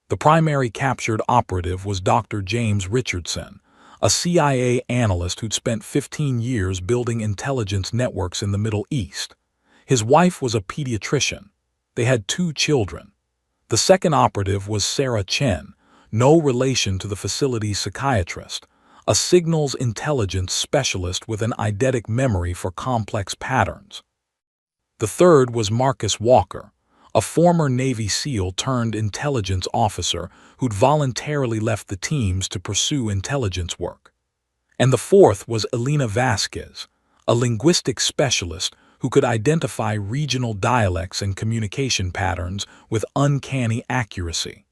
The primary captured operative was Dr. James Richardson, a CIA analyst who'd spent 15 years building intelligence networks in the Middle East. His wife was a pediatrician. They had 2 children. The second operative was Sarah Chen, no relation to the facility's psychiatrist, a signals intelligence specialist with an eidetic memory for complex patterns. The third was Marcus Walker, a former Navy SEAL turned intelligence officer who'd voluntarily left the teams to pursue intelligence work. And the fourth was Elena Vasquez, a linguistic specialist who could identify regional dialects and communication patterns with uncanny accuracy.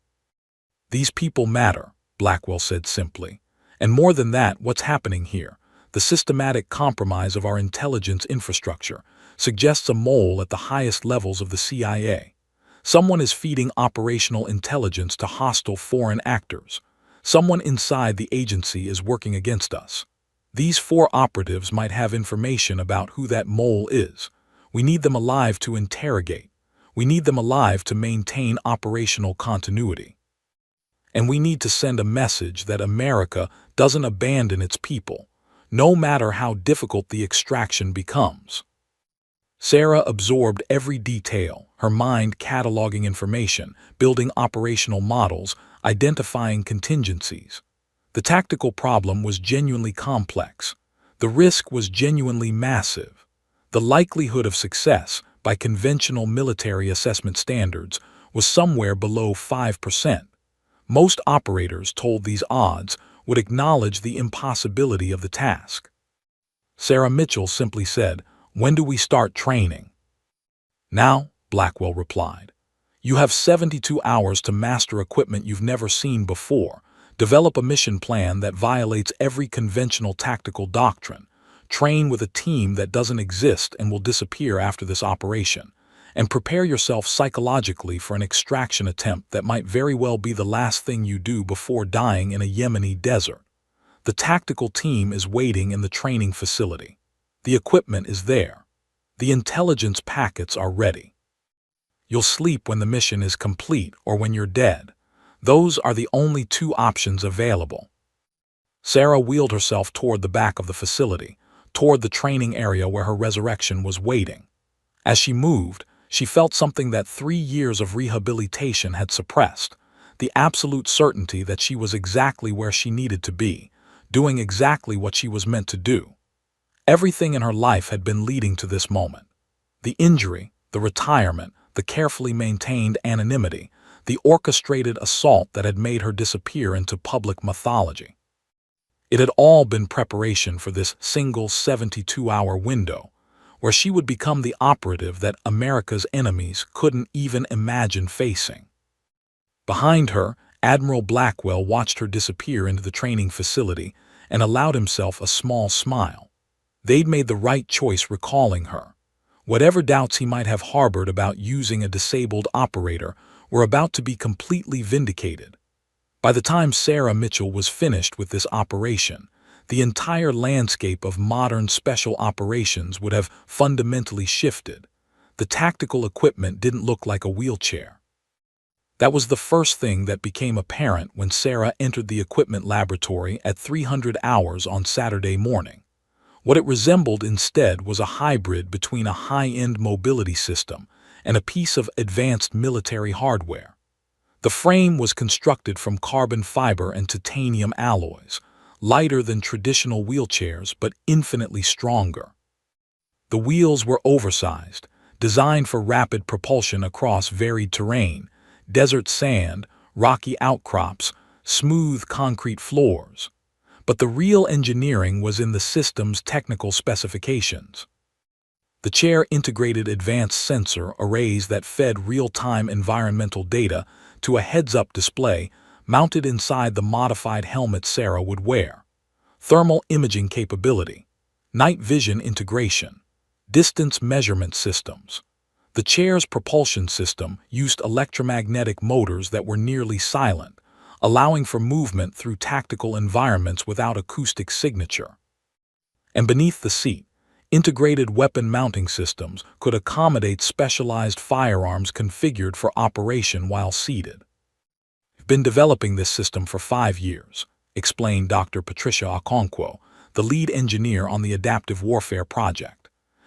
"These people matter," Blackwell said simply. "And more than that, what's happening here, the systematic compromise of our intelligence infrastructure, suggests a mole at the highest levels of the CIA. Someone is feeding operational intelligence to hostile foreign actors. Someone inside the agency is working against us. These 4 operatives might have information about who that mole is. We need them alive to interrogate. We need them alive to maintain operational continuity. And we need to send a message that America doesn't abandon its people, no matter how difficult the extraction becomes." Sarah absorbed every detail, her mind cataloging information, building operational models, identifying contingencies. The tactical problem was genuinely complex. The risk was genuinely massive. The likelihood of success, by conventional military assessment standards, was somewhere below 5%. Most operators told these odds would acknowledge the impossibility of the task. Sarah Mitchell simply said, "When do we start training?" "Now," Blackwell replied. "You have 72 hours to master equipment you've never seen before, develop a mission plan that violates every conventional tactical doctrine, train with a team that doesn't exist and will disappear after this operation, and prepare yourself psychologically for an extraction attempt that might very well be the last thing you do before dying in a Yemeni desert. The tactical team is waiting in the training facility. The equipment is there. The intelligence packets are ready. You'll sleep when the mission is complete or when you're dead. Those are the only two options available." Sarah wheeled herself toward the back of the facility, toward the training area where her resurrection was waiting. As she moved, she felt something that 3 years of rehabilitation had suppressed, the absolute certainty that she was exactly where she needed to be, doing exactly what she was meant to do. Everything in her life had been leading to this moment. The injury, the retirement, the carefully maintained anonymity, the orchestrated assault that had made her disappear into public mythology. It had all been preparation for this single 72-hour window, where she would become the operative that America's enemies couldn't even imagine facing. Behind her, Admiral Blackwell watched her disappear into the training facility and allowed himself a small smile. They'd made the right choice recalling her. Whatever doubts he might have harbored about using a disabled operator were about to be completely vindicated. By the time Sarah Mitchell was finished with this operation, the entire landscape of modern special operations would have fundamentally shifted. The tactical equipment didn't look like a wheelchair. That was the first thing that became apparent when Sarah entered the equipment laboratory at 300 hours on Saturday morning. What it resembled instead was a hybrid between a high-end mobility system and a piece of advanced military hardware. The frame was constructed from carbon fiber and titanium alloys, lighter than traditional wheelchairs but infinitely stronger. The wheels were oversized, designed for rapid propulsion across varied terrain, desert sand, rocky outcrops, smooth concrete floors. But the real engineering was in the system's technical specifications. The chair integrated advanced sensor arrays that fed real-time environmental data to a heads-up display mounted inside the modified helmet Sarah would wear. Thermal imaging capability, night vision integration, distance measurement systems. The chair's propulsion system used electromagnetic motors that were nearly silent, allowing for movement through tactical environments without acoustic signature. And beneath the seat, integrated weapon mounting systems could accommodate specialized firearms configured for operation while seated. "We've been developing this system for 5 years," explained Dr. Patricia Okonkwo, the lead engineer on the adaptive warfare project.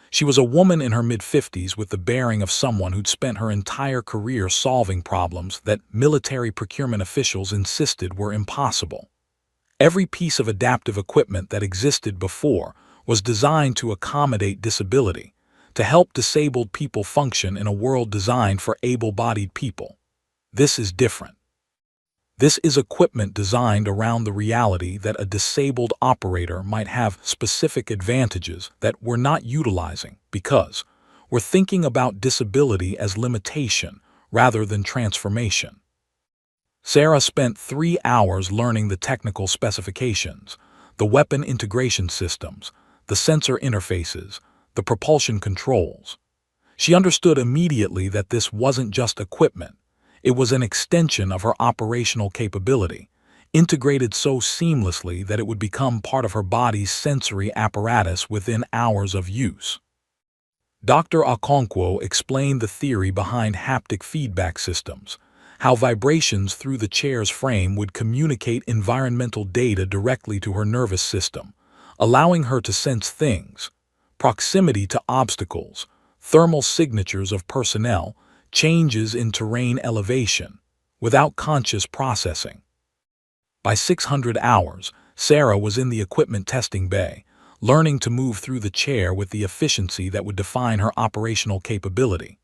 She was a woman in her mid-50s with the bearing of someone who'd spent her entire career solving problems that military procurement officials insisted were impossible. Every piece of adaptive equipment that existed before was designed to accommodate disability, to help disabled people function in a world designed for able-bodied people. This is different. This is equipment designed around the reality that a disabled operator might have specific advantages that we're not utilizing because we're thinking about disability as limitation rather than transformation. Sarah spent 3 hours learning the technical specifications, the weapon integration systems, the sensor interfaces, the propulsion controls. She understood immediately that this wasn't just equipment. It was an extension of her operational capability, integrated so seamlessly that it would become part of her body's sensory apparatus within hours of use. Dr. Okonkwo explained the theory behind haptic feedback systems, how vibrations through the chair's frame would communicate environmental data directly to her nervous system, allowing her to sense things: proximity to obstacles, thermal signatures of personnel, changes in terrain elevation, without conscious processing. By 600 hours, Sarah was in the equipment testing bay, learning to move through the chair with the efficiency that would define her operational capability.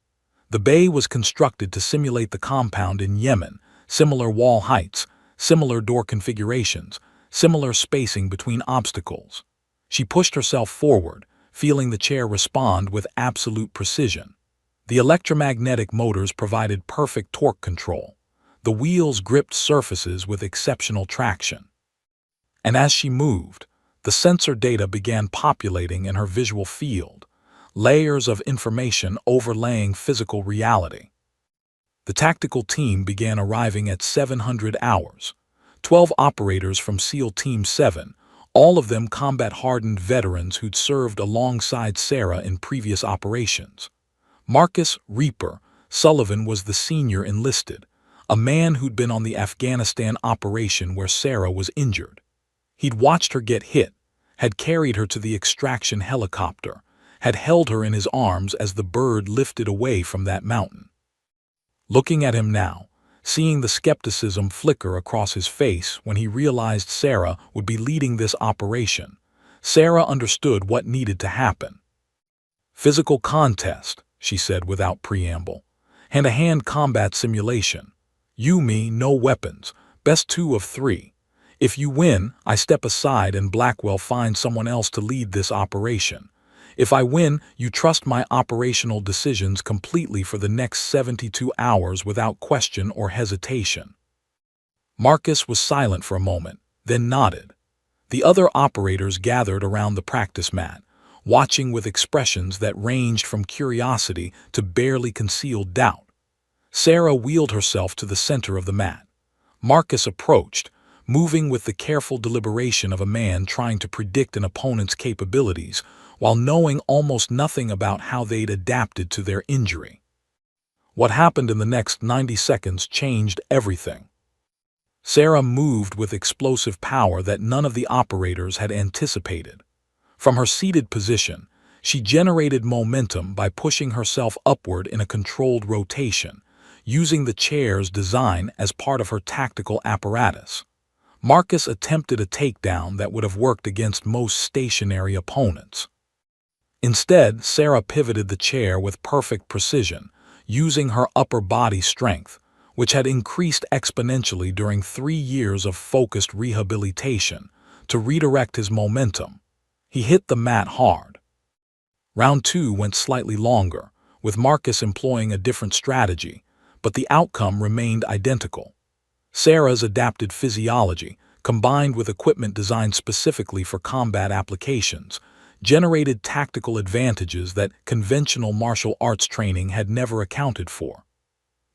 The bay was constructed to simulate the compound in Yemen, similar wall heights, similar door configurations, similar spacing between obstacles. She pushed herself forward, feeling the chair respond with absolute precision. The electromagnetic motors provided perfect torque control. The wheels gripped surfaces with exceptional traction. And as she moved, the sensor data began populating in her visual field, layers of information overlaying physical reality. The tactical team began arriving at 700 hours. 12 operators from SEAL Team 7, all of them combat-hardened veterans who'd served alongside Sarah in previous operations. Marcus Reaper Sullivan was the senior enlisted, a man who'd been on the Afghanistan operation where Sarah was injured. He'd watched her get hit, had carried her to the extraction helicopter, had held her in his arms as the bird lifted away from that mountain. Looking at him now, seeing the skepticism flicker across his face when he realized Sarah would be leading this operation, Sarah understood what needed to happen. Physical contest, she said without preamble. Hand-to-hand combat simulation. You, me, no weapons. Best 2 of 3. If you win, I step aside and Blackwell finds someone else to lead this operation. If I win, you trust my operational decisions completely for the next 72 hours without question or hesitation. Marcus was silent for a moment, then nodded. The other operators gathered around the practice mat, watching with expressions that ranged from curiosity to barely concealed doubt. Sarah wheeled herself to the center of the mat. Marcus approached, moving with the careful deliberation of a man trying to predict an opponent's capabilities, while knowing almost nothing about how they'd adapted to their injury. What happened in the next 90 seconds changed everything. Sarah moved with explosive power that none of the operators had anticipated. From her seated position, she generated momentum by pushing herself upward in a controlled rotation, using the chair's design as part of her tactical apparatus. Marcus attempted a takedown that would have worked against most stationary opponents. Instead, Sarah pivoted the chair with perfect precision, using her upper body strength, which had increased exponentially during 3 years of focused rehabilitation, to redirect his momentum. He hit the mat hard. Round 2 went slightly longer, with Marcus employing a different strategy, but the outcome remained identical. Sarah's adapted physiology, combined with equipment designed specifically for combat applications, generated tactical advantages that conventional martial arts training had never accounted for.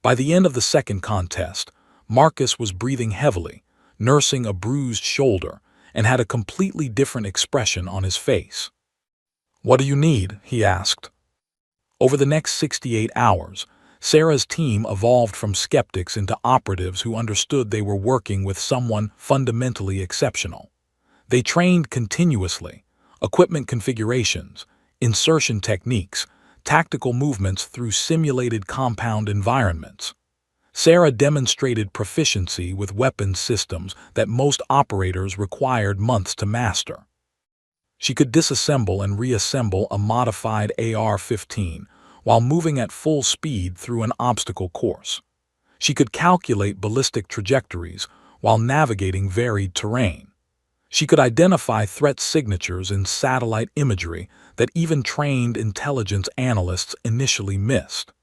By the end of the second contest, Marcus was breathing heavily, nursing a bruised shoulder, and had a completely different expression on his face. "What do you need?" he asked. Over the next 68 hours, Sarah's team evolved from skeptics into operatives who understood they were working with someone fundamentally exceptional. They trained continuously, equipment configurations, insertion techniques, tactical movements through simulated compound environments. Sarah demonstrated proficiency with weapons systems that most operators required months to master. She could disassemble and reassemble a modified AR-15 while moving at full speed through an obstacle course. She could calculate ballistic trajectories while navigating varied terrain. She could identify threat signatures in satellite imagery that even trained intelligence analysts initially missed.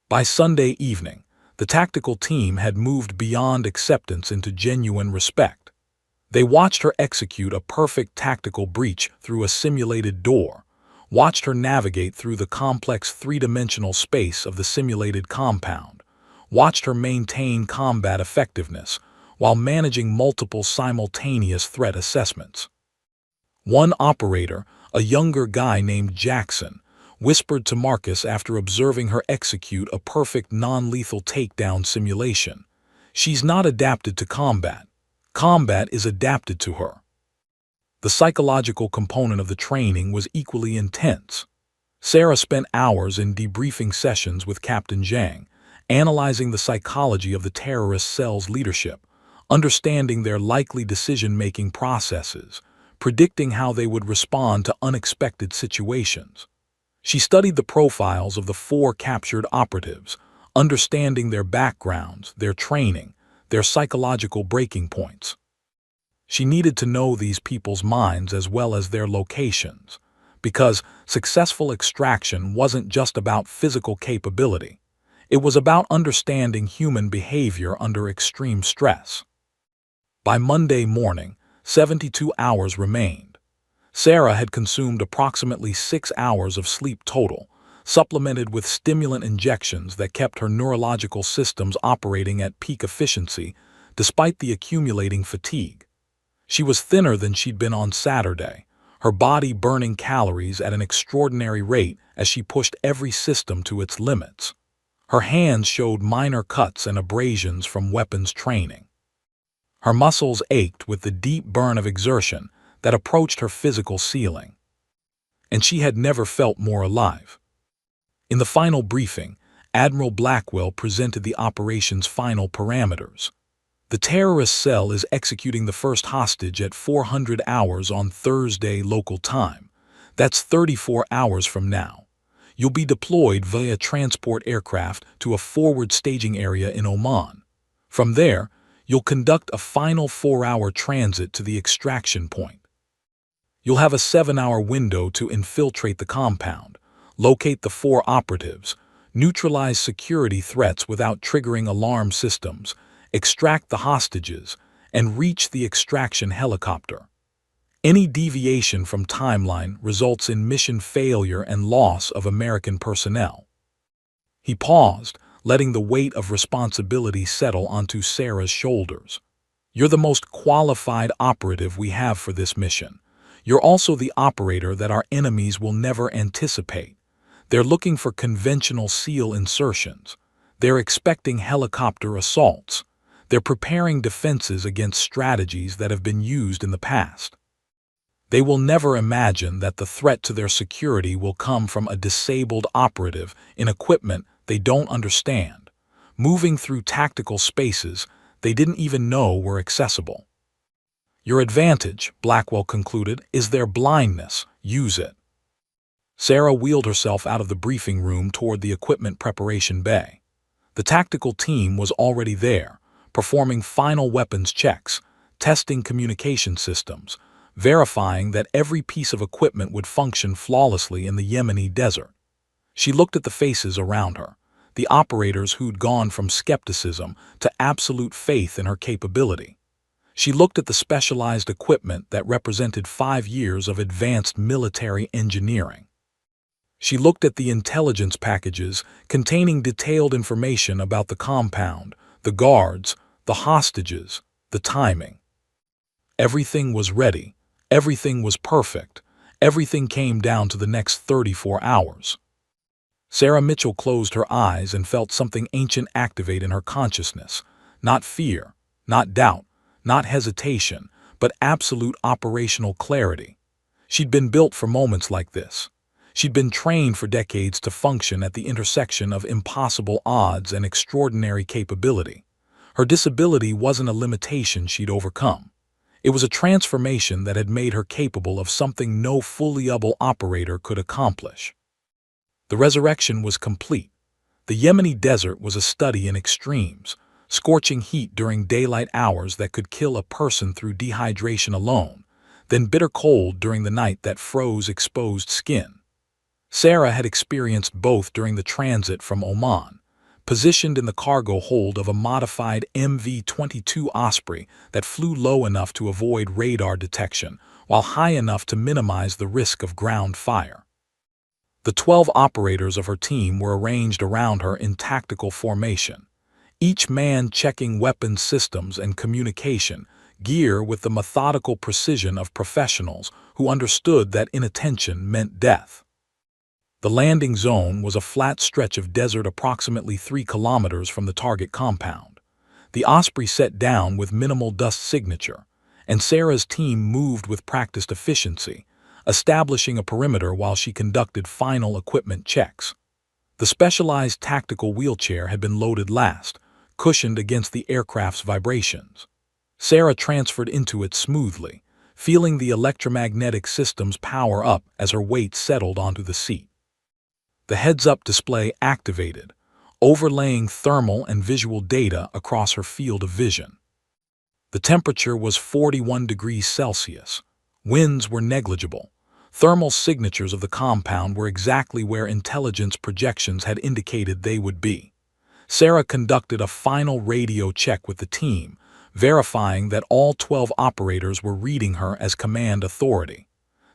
By Sunday evening, the tactical team had moved beyond acceptance into genuine respect. They watched her execute a perfect tactical breach through a simulated door, watched her navigate through the complex three-dimensional space of the simulated compound, watched her maintain combat effectiveness while managing multiple simultaneous threat assessments. One operator, a younger guy named Jackson, whispered to Marcus after observing her execute a perfect non-lethal takedown simulation. "She's not adapted to combat. Combat is adapted to her." The psychological component of the training was equally intense. Sarah spent hours in debriefing sessions with Captain Zhang, analyzing the psychology of the terrorist cell's leadership, understanding their likely decision-making processes, predicting how they would respond to unexpected situations. She studied the profiles of the 4 captured operatives, understanding their backgrounds, their training, their psychological breaking points. She needed to know these people's minds as well as their locations, because successful extraction wasn't just about physical capability. It was about understanding human behavior under extreme stress. By Monday morning, 72 hours remained. Sarah had consumed approximately 6 hours of sleep total, supplemented with stimulant injections that kept her neurological systems operating at peak efficiency despite the accumulating fatigue. She was thinner than she'd been on Saturday, her body burning calories at an extraordinary rate as she pushed every system to its limits. Her hands showed minor cuts and abrasions from weapons training. Her muscles ached with the deep burn of exertion that approached her physical ceiling. And she had never felt more alive. In the final briefing, Admiral Blackwell presented the operation's final parameters. The terrorist cell is executing the first hostage at 400 hours on Thursday local time. That's 34 hours from now. You'll be deployed via transport aircraft to a forward staging area in Oman. From there, you'll conduct a final 4-hour transit to the extraction point. You'll have a 7-hour window to infiltrate the compound, locate the 4 operatives, neutralize security threats without triggering alarm systems, extract the hostages, and reach the extraction helicopter. Any deviation from timeline results in mission failure and loss of American personnel. He paused, letting the weight of responsibility settle onto Sarah's shoulders. You're the most qualified operative we have for this mission. You're also the operator that our enemies will never anticipate. They're looking for conventional SEAL insertions. They're expecting helicopter assaults. They're preparing defenses against strategies that have been used in the past. They will never imagine that the threat to their security will come from a disabled operative in equipment they don't understand, moving through tactical spaces they didn't even know were accessible. Your advantage, Blackwell concluded, is their blindness. Use it. Sarah wheeled herself out of the briefing room toward the equipment preparation bay. The tactical team was already there, performing final weapons checks, testing communication systems, verifying that every piece of equipment would function flawlessly in the Yemeni desert. She looked at the faces around her, the operators who'd gone from skepticism to absolute faith in her capability. She looked at the specialized equipment that represented 5 years of advanced military engineering. She looked at the intelligence packages containing detailed information about the compound, the guards, the hostages, the timing. Everything was ready. Everything was perfect. Everything came down to the next 34 hours. Sarah Mitchell closed her eyes and felt something ancient activate in her consciousness. Not fear, not doubt, not hesitation, but absolute operational clarity. She'd been built for moments like this. She'd been trained for decades to function at the intersection of impossible odds and extraordinary capability. Her disability wasn't a limitation she'd overcome. It was a transformation that had made her capable of something no fully able operator could accomplish. The resurrection was complete. The Yemeni desert was a study in extremes, scorching heat during daylight hours that could kill a person through dehydration alone, then bitter cold during the night that froze exposed skin. Sarah had experienced both during the transit from Oman, positioned in the cargo hold of a modified MV-22 Osprey that flew low enough to avoid radar detection, while high enough to minimize the risk of ground fire. The 12 operators of her team were arranged around her in tactical formation, each man checking weapons systems and communication gear with the methodical precision of professionals who understood that inattention meant death. The landing zone was a flat stretch of desert approximately 3 kilometers from the target compound. The Osprey set down with minimal dust signature, and Sarah's team moved with practiced efficiency, establishing a perimeter while she conducted final equipment checks. The specialized tactical wheelchair had been loaded last, cushioned against the aircraft's vibrations. Sarah transferred into it smoothly, feeling the electromagnetic system's power up as her weight settled onto the seat. The heads-up display activated, overlaying thermal and visual data across her field of vision. The temperature was 41 degrees Celsius. Winds were negligible. Thermal signatures of the compound were exactly where intelligence projections had indicated they would be. Sarah conducted a final radio check with the team, verifying that all 12 operators were reading her as command authority.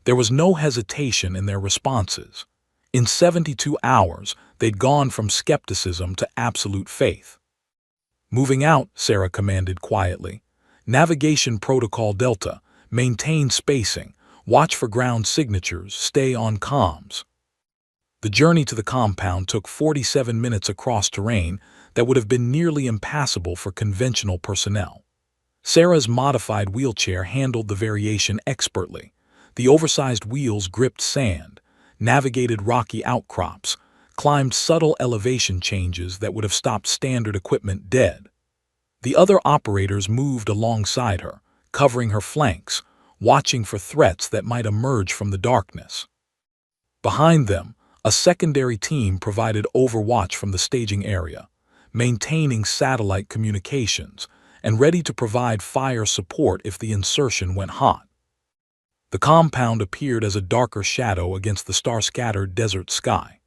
There was no hesitation in their responses. In 72 hours, they'd gone from skepticism to absolute faith. "Moving out," Sarah commanded quietly. "Navigation Protocol Delta. Maintain spacing. Watch for ground signatures. Stay on comms." The journey to the compound took 47 minutes across terrain that would have been nearly impassable for conventional personnel. Sarah's modified wheelchair handled the variation expertly. The oversized wheels gripped sand, navigated rocky outcrops, climbed subtle elevation changes that would have stopped standard equipment dead. The other operators moved alongside her, covering her flanks, watching for threats that might emerge from the darkness. Behind them, a secondary team provided overwatch from the staging area, maintaining satellite communications and ready to provide fire support if the insertion went hot. The compound appeared as a darker shadow against the star-scattered desert sky.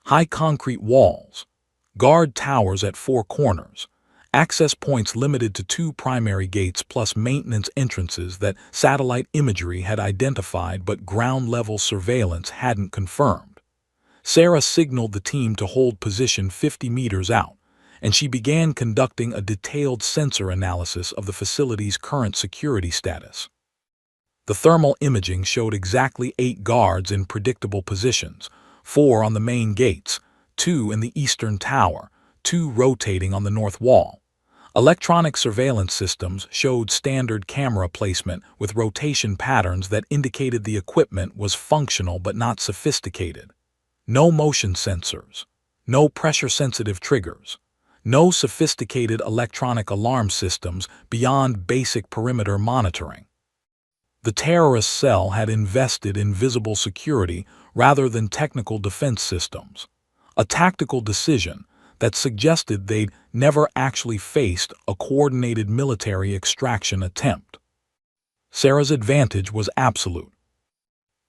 High concrete walls, guard towers at 4 corners, access points limited to 2 primary gates plus maintenance entrances that satellite imagery had identified but ground-level surveillance hadn't confirmed. Sarah signaled the team to hold position 50 meters out, and she began conducting a detailed sensor analysis of the facility's current security status. The thermal imaging showed exactly 8 guards in predictable positions, 4 on the main gates, 2 in the eastern tower, 2 rotating on the north wall. Electronic surveillance systems showed standard camera placement with rotation patterns that indicated the equipment was functional but not sophisticated. No motion sensors, no pressure-sensitive triggers, no sophisticated electronic alarm systems beyond basic perimeter monitoring. The terrorist cell had invested in visible security rather than technical defense systems, a tactical decision that suggested they'd never actually faced a coordinated military extraction attempt. Sarah's advantage was absolute.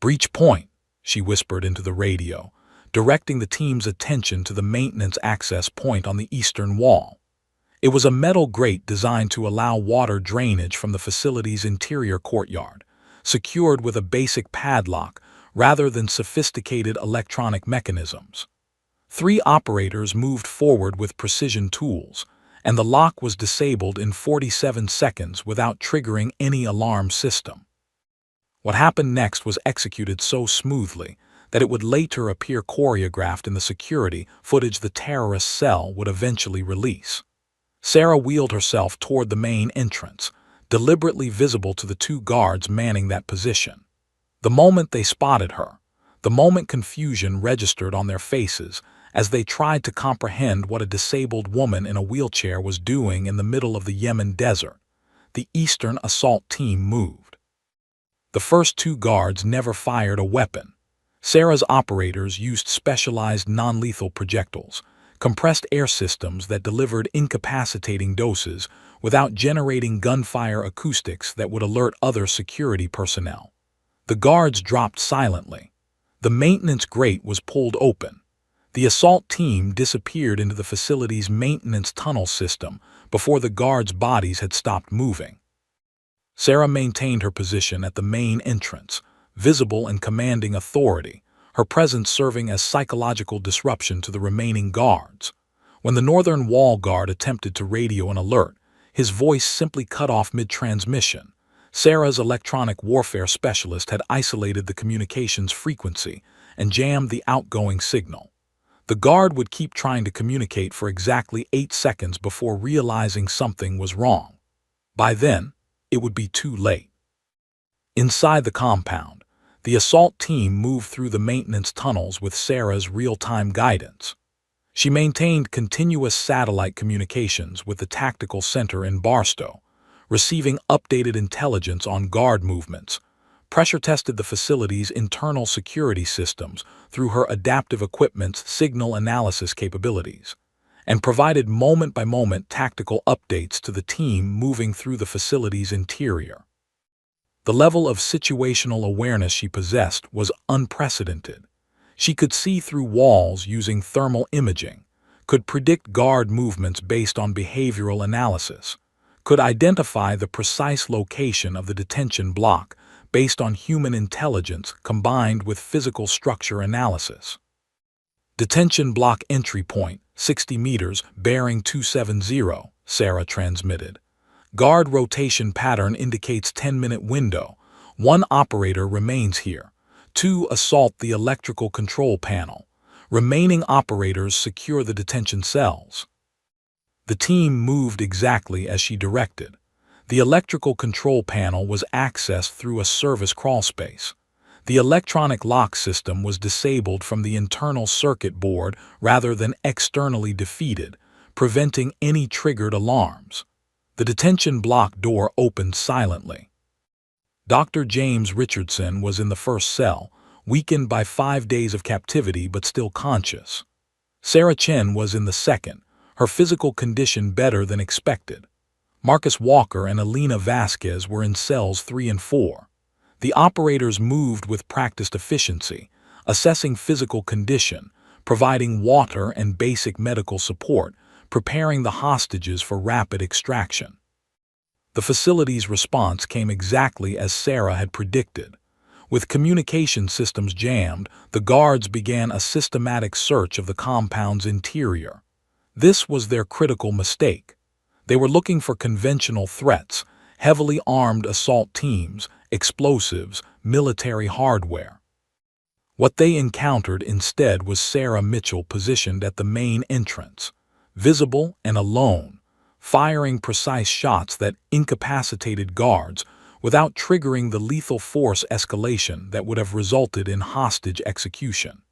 "Breach point," she whispered into the radio, directing the team's attention to the maintenance access point on the eastern wall. It was a metal grate designed to allow water drainage from the facility's interior courtyard, secured with a basic padlock rather than sophisticated electronic mechanisms. 3 operators moved forward with precision tools, and the lock was disabled in 47 seconds without triggering any alarm system. What happened next was executed so smoothly that it would later appear choreographed in the security footage the terrorist cell would eventually release. Sarah wheeled herself toward the main entrance, deliberately visible to the 2 guards manning that position. The moment they spotted her, the moment confusion registered on their faces as they tried to comprehend what a disabled woman in a wheelchair was doing in the middle of the Yemen desert, the Eastern assault team moved. The first 2 guards never fired a weapon. Sarah's operators used specialized non-lethal projectiles, compressed air systems that delivered incapacitating doses without generating gunfire acoustics that would alert other security personnel. The guards dropped silently. The maintenance grate was pulled open. The assault team disappeared into the facility's maintenance tunnel system before the guards' bodies had stopped moving. Sarah maintained her position at the main entrance, visible and commanding authority, her presence serving as psychological disruption to the remaining guards. When the northern wall guard attempted to radio an alert, his voice simply cut off mid-transmission. Sarah's electronic warfare specialist had isolated the communications frequency and jammed the outgoing signal. The guard would keep trying to communicate for exactly 8 seconds before realizing something was wrong. By then, it would be too late. Inside the compound, the assault team moved through the maintenance tunnels with Sarah's real-time guidance. She maintained continuous satellite communications with the tactical center in Barstow, receiving updated intelligence on guard movements, pressure-tested the facility's internal security systems through her adaptive equipment's signal analysis capabilities, and provided moment-by-moment tactical updates to the team moving through the facility's interior. The level of situational awareness she possessed was unprecedented. She could see through walls using thermal imaging, could predict guard movements based on behavioral analysis, could identify the precise location of the detention block based on human intelligence combined with physical structure analysis. Detention block entry point, 60 meters, bearing 270, Sarah transmitted. Guard rotation pattern indicates 10-minute window. 1 operator remains here. 2 assault the electrical control panel. Remaining operators secure the detention cells. The team moved exactly as she directed. The electrical control panel was accessed through a service crawlspace. The electronic lock system was disabled from the internal circuit board rather than externally defeated, preventing any triggered alarms. The detention block door opened silently. Dr. James Richardson was in the first cell, weakened by 5 days of captivity but still conscious. Sarah Chen was in the second, her physical condition better than expected. Marcus Walker and Alina Vasquez were in cells 3 and 4. The operators moved with practiced efficiency, assessing physical condition, providing water and basic medical support, preparing the hostages for rapid extraction. The facility's response came exactly as Sarah had predicted. With communication systems jammed, the guards began a systematic search of the compound's interior. This was their critical mistake. They were looking for conventional threats, heavily armed assault teams, explosives, military hardware. What they encountered instead was Sarah Mitchell positioned at the main entrance, visible and alone, firing precise shots that incapacitated guards without triggering the lethal force escalation that would have resulted in hostage execution.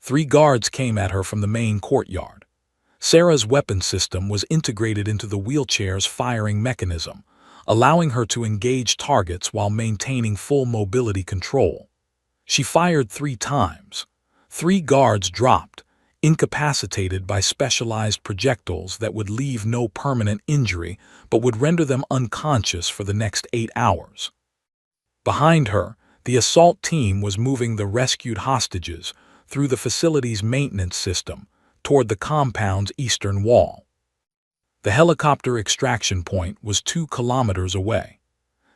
3 guards came at her from the main courtyard. Sarah's weapon system was integrated into the wheelchair's firing mechanism, allowing her to engage targets while maintaining full mobility control. She fired 3 times. 3 guards dropped, incapacitated by specialized projectiles that would leave no permanent injury but would render them unconscious for the next 8 hours. Behind her, the assault team was moving the rescued hostages through the facility's maintenance system toward the compound's eastern wall. The helicopter extraction point was 2 kilometers away.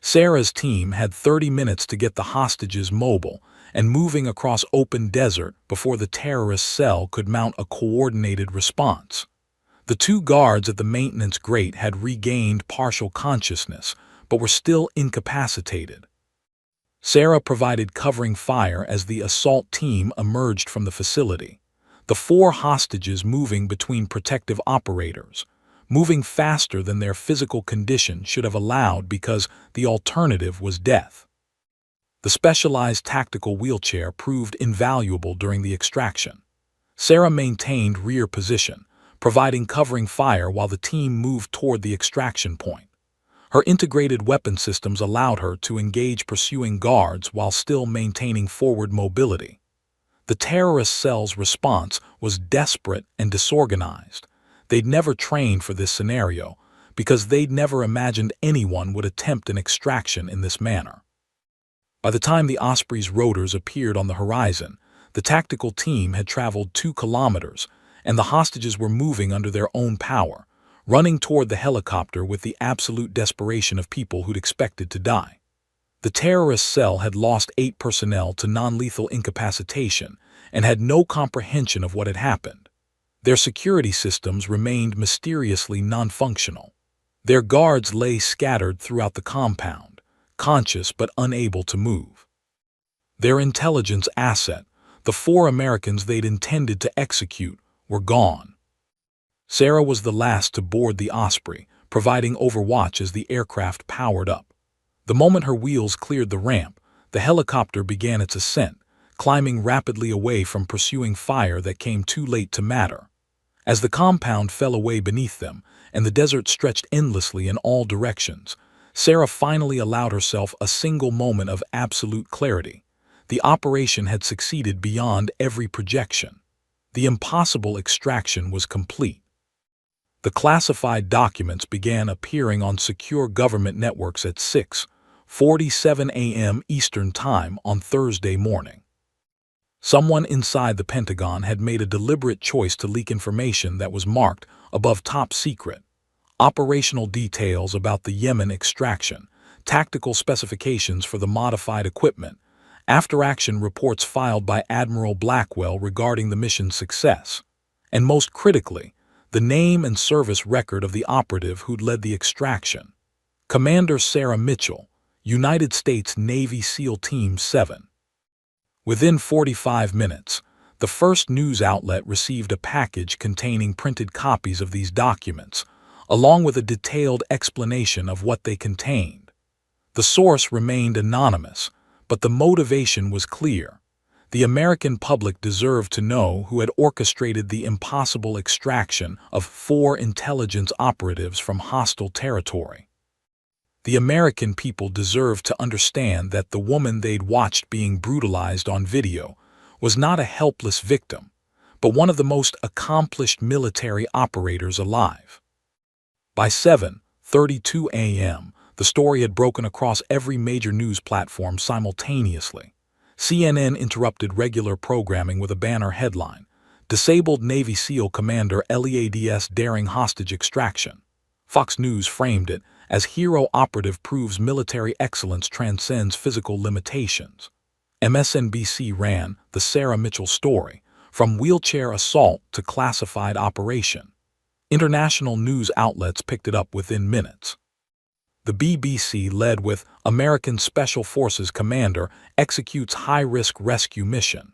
Sarah's team had 30 minutes to get the hostages mobile and moving across open desert before the terrorist cell could mount a coordinated response. The 2 guards at the maintenance grate had regained partial consciousness, but were still incapacitated. Sarah provided covering fire as the assault team emerged from the facility, the 4 hostages moving between protective operators, moving faster than their physical condition should have allowed because the alternative was death. The specialized tactical wheelchair proved invaluable during the extraction. Sarah maintained rear position, providing covering fire while the team moved toward the extraction point. Her integrated weapon systems allowed her to engage pursuing guards while still maintaining forward mobility. The terrorist cell's response was desperate and disorganized. They'd never trained for this scenario because they'd never imagined anyone would attempt an extraction in this manner. By the time the Osprey's rotors appeared on the horizon, the tactical team had traveled 2 kilometers, and the hostages were moving under their own power, running toward the helicopter with the absolute desperation of people who'd expected to die. The terrorist cell had lost 8 personnel to non-lethal incapacitation and had no comprehension of what had happened. Their security systems remained mysteriously non-functional. Their guards lay scattered throughout the compound, conscious but unable to move. Their intelligence asset, the 4 Americans they'd intended to execute, were gone. Sarah was the last to board the Osprey, providing overwatch as the aircraft powered up. The moment her wheels cleared the ramp, the helicopter began its ascent, climbing rapidly away from pursuing fire that came too late to matter. As the compound fell away beneath them, and the desert stretched endlessly in all directions, Sarah finally allowed herself a single moment of absolute clarity. The operation had succeeded beyond every projection. The impossible extraction was complete. The classified documents began appearing on secure government networks at 6:47 a.m. Eastern Time on Thursday morning. Someone inside the Pentagon had made a deliberate choice to leak information that was marked above top secret. Operational details about the Yemen extraction, tactical specifications for the modified equipment, after-action reports filed by Admiral Blackwell regarding the mission's success, and most critically, the name and service record of the operative who'd led the extraction. Commander Sarah Mitchell, United States Navy SEAL Team 7. Within 45 minutes, the first news outlet received a package containing printed copies of these documents, along with a detailed explanation of what they contained. The source remained anonymous, but the motivation was clear. The American public deserved to know who had orchestrated the impossible extraction of 4 intelligence operatives from hostile territory. The American people deserved to understand that the woman they'd watched being brutalized on video was not a helpless victim, but one of the most accomplished military operators alive. By 7:32 a.m., the story had broken across every major news platform simultaneously. CNN interrupted regular programming with a banner headline, "Disabled Navy SEAL Commander LEAD's Daring Hostage Extraction." Fox News framed it as "Hero Operative Proves Military Excellence Transcends Physical Limitations." MSNBC ran the Sarah Mitchell story, from wheelchair assault to classified operation. International news outlets picked it up within minutes. The BBC led with "American Special Forces Commander Executes High-Risk Rescue Mission."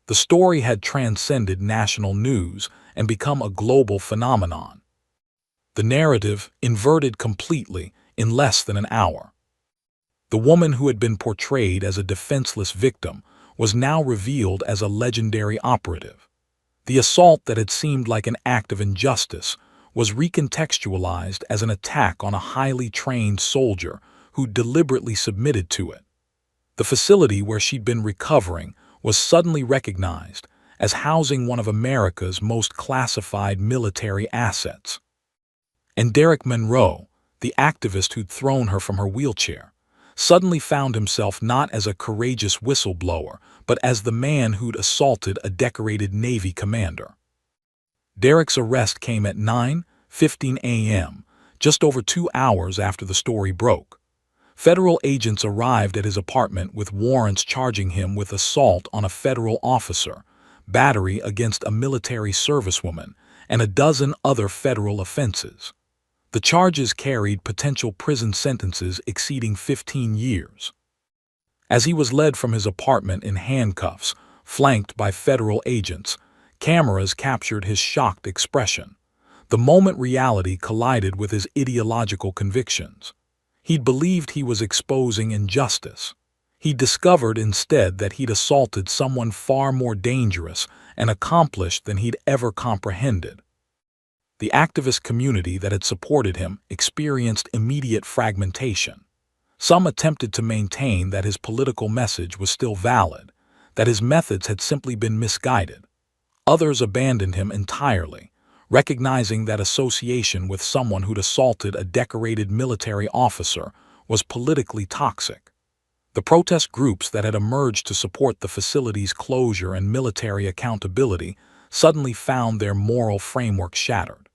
The story had transcended national news and become a global phenomenon. The narrative inverted completely in less than an hour. The woman who had been portrayed as a defenseless victim was now revealed as a legendary operative. The assault that had seemed like an act of injustice was recontextualized as an attack on a highly trained soldier who deliberately submitted to it. The facility where she'd been recovering was suddenly recognized as housing one of America's most classified military assets. And Derek Monroe, the activist who'd thrown her from her wheelchair, suddenly found himself not as a courageous whistleblower, but as the man who'd assaulted a decorated Navy commander. Derek's arrest came at 9:15 a.m., just over 2 hours after the story broke. Federal agents arrived at his apartment with warrants charging him with assault on a federal officer, battery against a military servicewoman, and a dozen other federal offenses. The charges carried potential prison sentences exceeding 15 years. As he was led from his apartment in handcuffs, flanked by federal agents, cameras captured his shocked expression. The moment reality collided with his ideological convictions. He'd believed he was exposing injustice. He discovered instead that he'd assaulted someone far more dangerous and accomplished than he'd ever comprehended. The activist community that had supported him experienced immediate fragmentation. Some attempted to maintain that his political message was still valid, that his methods had simply been misguided. Others abandoned him entirely, recognizing that association with someone who'd assaulted a decorated military officer was politically toxic. The protest groups that had emerged to support the facility's closure and military accountability suddenly found their moral framework shattered.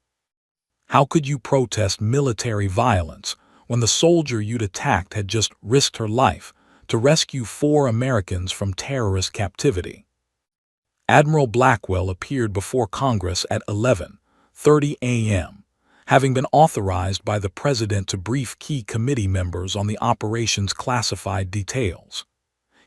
How could you protest military violence when the soldier you'd attacked had just risked her life to rescue 4 Americans from terrorist captivity? Admiral Blackwell appeared before Congress at 11:30 a.m., having been authorized by the President to brief key committee members on the operation's classified details.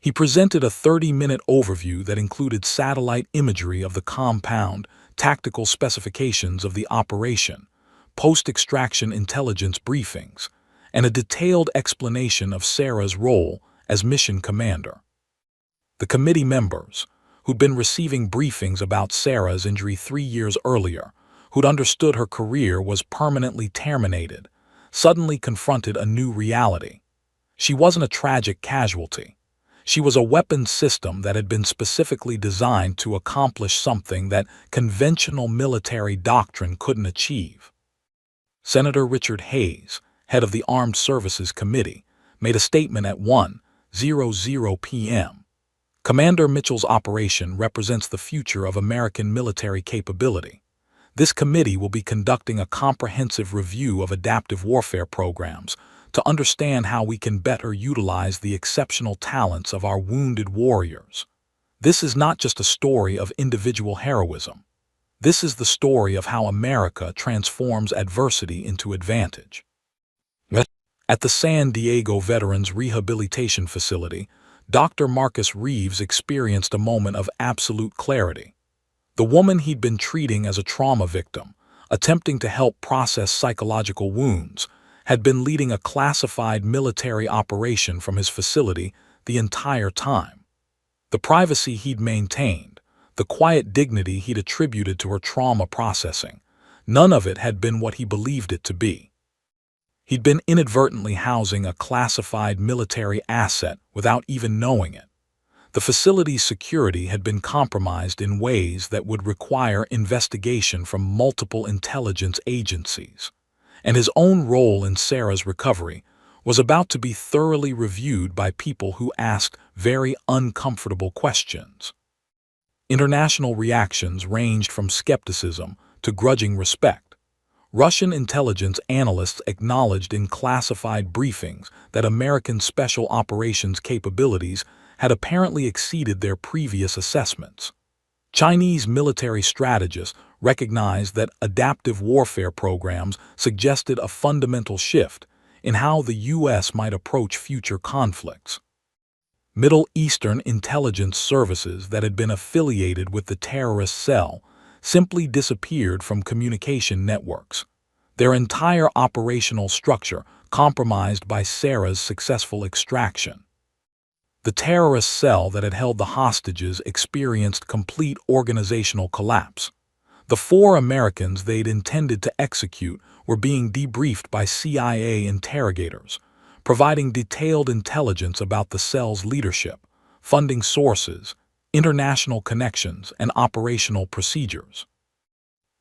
He presented a 30-minute overview that included satellite imagery of the compound, tactical specifications of the operation, post-extraction intelligence briefings, and a detailed explanation of Sarah's role as mission commander. The committee members, who'd been receiving briefings about Sarah's injury 3 years earlier, who'd understood her career was permanently terminated, suddenly confronted a new reality. She wasn't a tragic casualty. She was a weapons system that had been specifically designed to accomplish something that conventional military doctrine couldn't achieve. Senator Richard Hayes, head of the Armed Services Committee, made a statement at 1:00 p.m. Commander Mitchell's operation represents the future of American military capability. This committee will be conducting a comprehensive review of adaptive warfare programs to understand how we can better utilize the exceptional talents of our wounded warriors. This is not just a story of individual heroism. This is the story of how America transforms adversity into advantage. At the San Diego Veterans Rehabilitation Facility, Dr. Marcus Reeves experienced a moment of absolute clarity. The woman he'd been treating as a trauma victim, attempting to help process psychological wounds, had been leading a classified military operation from his facility the entire time. The privacy he'd maintained, the quiet dignity he'd attributed to her trauma processing, none of it had been what he believed it to be. He'd been inadvertently housing a classified military asset without even knowing it. The facility's security had been compromised in ways that would require investigation from multiple intelligence agencies, and his own role in Sarah's recovery was about to be thoroughly reviewed by people who asked very uncomfortable questions. International reactions ranged from skepticism to grudging respect. Russian intelligence analysts acknowledged in classified briefings that American special operations capabilities had apparently exceeded their previous assessments. Chinese military strategists recognized that adaptive warfare programs suggested a fundamental shift in how the U.S. might approach future conflicts. Middle Eastern intelligence services that had been affiliated with the terrorist cell simply disappeared from communication networks, their entire operational structure compromised by Sarah's successful extraction. The terrorist cell that had held the hostages experienced complete organizational collapse. The 4 Americans they'd intended to execute were being debriefed by CIA interrogators, providing detailed intelligence about the cell's leadership, funding sources, international connections, and operational procedures.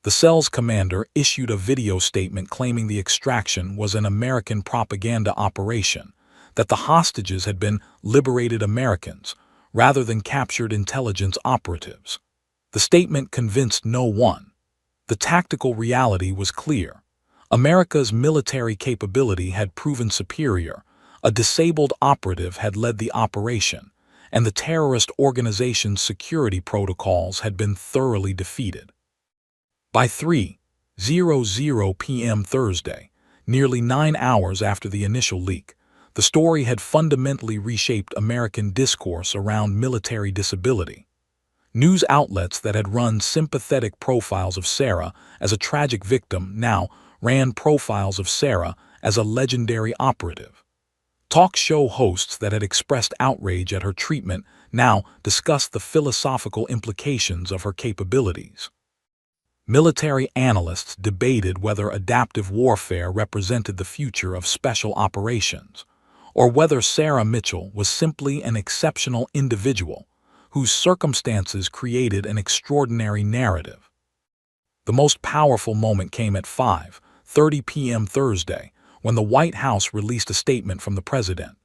The cell's commander issued a video statement claiming the extraction was an American propaganda operation, that the hostages had been liberated Americans rather than captured intelligence operatives. The statement convinced no one. The tactical reality was clear. America's military capability had proven superior, a disabled operative had led the operation, and the terrorist organization's security protocols had been thoroughly defeated. By 3:00 p.m. Thursday, nearly 9 hours after the initial leak, the story had fundamentally reshaped American discourse around military disability. News outlets that had run sympathetic profiles of Sarah as a tragic victim now ran profiles of Sarah as a legendary operative. Talk show hosts that had expressed outrage at her treatment now discussed the philosophical implications of her capabilities. Military analysts debated whether adaptive warfare represented the future of special operations, or whether Sarah Mitchell was simply an exceptional individual whose circumstances created an extraordinary narrative. The most powerful moment came at 5:30 p.m. Thursday, when the White House released a statement from the president.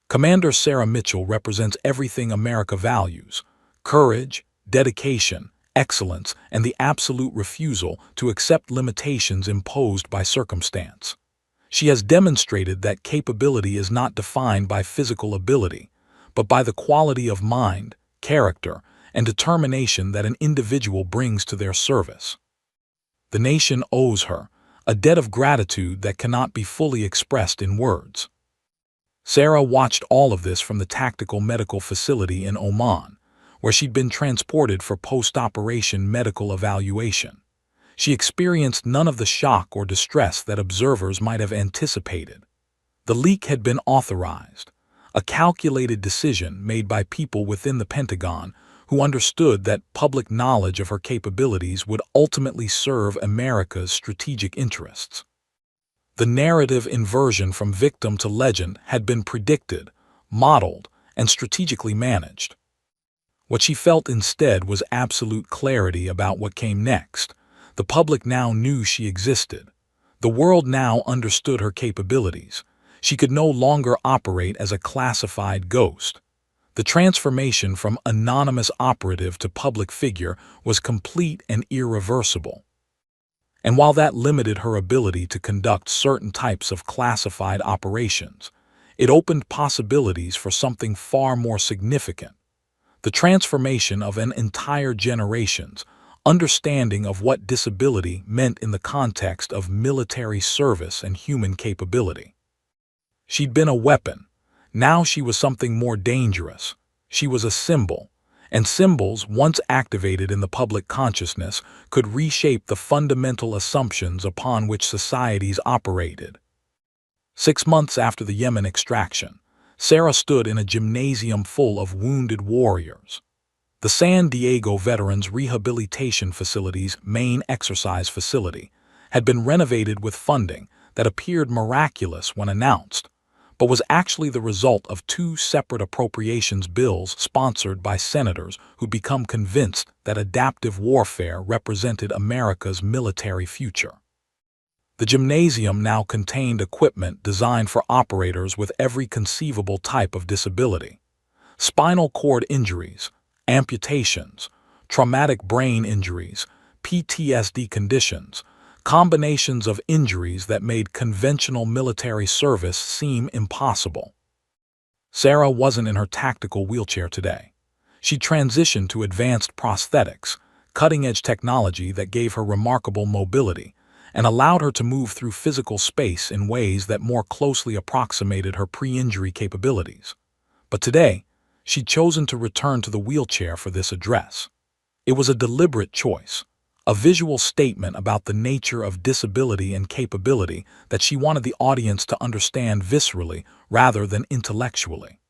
Commander Sarah Mitchell represents everything America values: courage, dedication, excellence, and the absolute refusal to accept limitations imposed by circumstance. She has demonstrated that capability is not defined by physical ability, but by the quality of mind, character, and determination that an individual brings to their service. The nation owes her a debt of gratitude that cannot be fully expressed in words. Sarah watched all of this from the tactical medical facility in Oman, where she'd been transported for post-operation medical evaluation. She experienced none of the shock or distress that observers might have anticipated. The leak had been authorized, a calculated decision made by people within the Pentagon who understood that public knowledge of her capabilities would ultimately serve America's strategic interests. The narrative inversion from victim to legend had been predicted, modeled, and strategically managed. What she felt instead was absolute clarity about what came next. The public now knew she existed. The world now understood her capabilities. She could no longer operate as a classified ghost. The transformation from anonymous operative to public figure was complete and irreversible. And while that limited her ability to conduct certain types of classified operations, it opened possibilities for something far more significant: the transformation of an entire generation's understanding of what disability meant in the context of military service and human capability. She'd been a weapon. Now she was something more dangerous. She was a symbol, and symbols, once activated in the public consciousness, could reshape the fundamental assumptions upon which societies operated. 6 months after the Yemen extraction, Sarah stood in a gymnasium full of wounded warriors. The San Diego Veterans Rehabilitation Facility's main exercise facility had been renovated with funding that appeared miraculous when announced, but was actually the result of two separate appropriations bills sponsored by senators who'd become convinced that adaptive warfare represented America's military future. The gymnasium now contained equipment designed for operators with every conceivable type of disability: spinal cord injuries, amputations, traumatic brain injuries, PTSD conditions, combinations of injuries that made conventional military service seem impossible. Sarah wasn't in her tactical wheelchair today. She transitioned to advanced prosthetics, cutting-edge technology that gave her remarkable mobility and allowed her to move through physical space in ways that more closely approximated her pre-injury capabilities. But today, she'd chosen to return to the wheelchair for this address. It was a deliberate choice, a visual statement about the nature of disability and capability that she wanted the audience to understand viscerally rather than intellectually.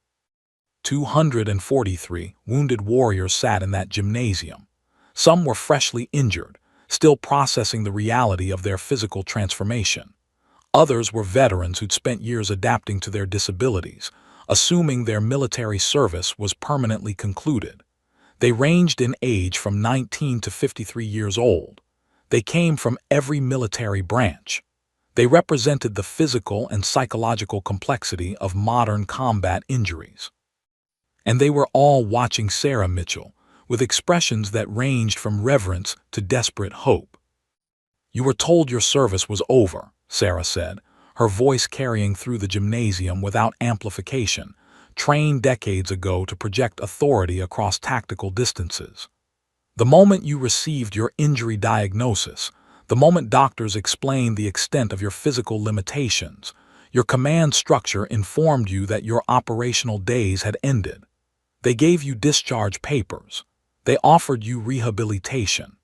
243 wounded warriors sat in that gymnasium. Some were freshly injured, still processing the reality of their physical transformation. Others were veterans who'd spent years adapting to their disabilities, assuming their military service was permanently concluded. They ranged in age from 19 to 53 years old. They came from every military branch. They represented the physical and psychological complexity of modern combat injuries. And they were all watching Sarah Mitchell, with expressions that ranged from reverence to desperate hope. "You were told your service was over," Sarah said, her voice carrying through the gymnasium without amplification, trained decades ago to project authority across tactical distances. "The moment you received your injury diagnosis, the moment doctors explained the extent of your physical limitations, your command structure informed you that your operational days had ended. They gave you discharge papers. They offered you rehabilitation.